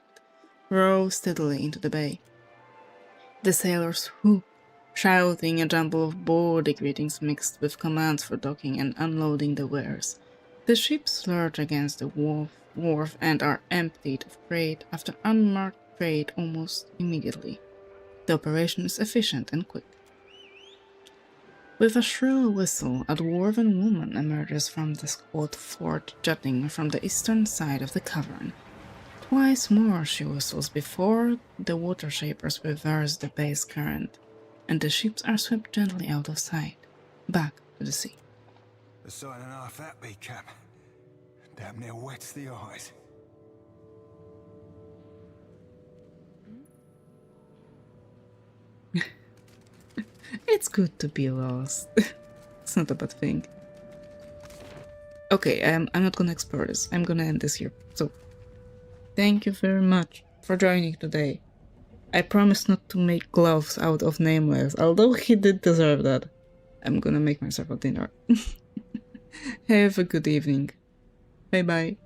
row steadily into the bay. The sailors whoop, shouting a jumble of boardy greetings mixed with commands for docking and unloading the wares. The ships lurch against the wharf and are emptied of freight after unmarked freight almost immediately. The operation is efficient and quick. With a shrill whistle, a dwarven woman emerges from the squat fort jutting from the eastern side of the cavern. Twice more she whistles before the water shapers reverse the bay's current, and the ships are swept gently out of sight, back to the sea. The sight and half that be, Cap. Damn near wets the eyes. It's good to be lost. It's not a bad thing. Okay, I'm not gonna explore this. I'm gonna end this here. So, thank you very much for joining today. I promise not to make gloves out of Nameless, although he did deserve that. I'm gonna make myself a dinner. Have a good evening. Bye bye.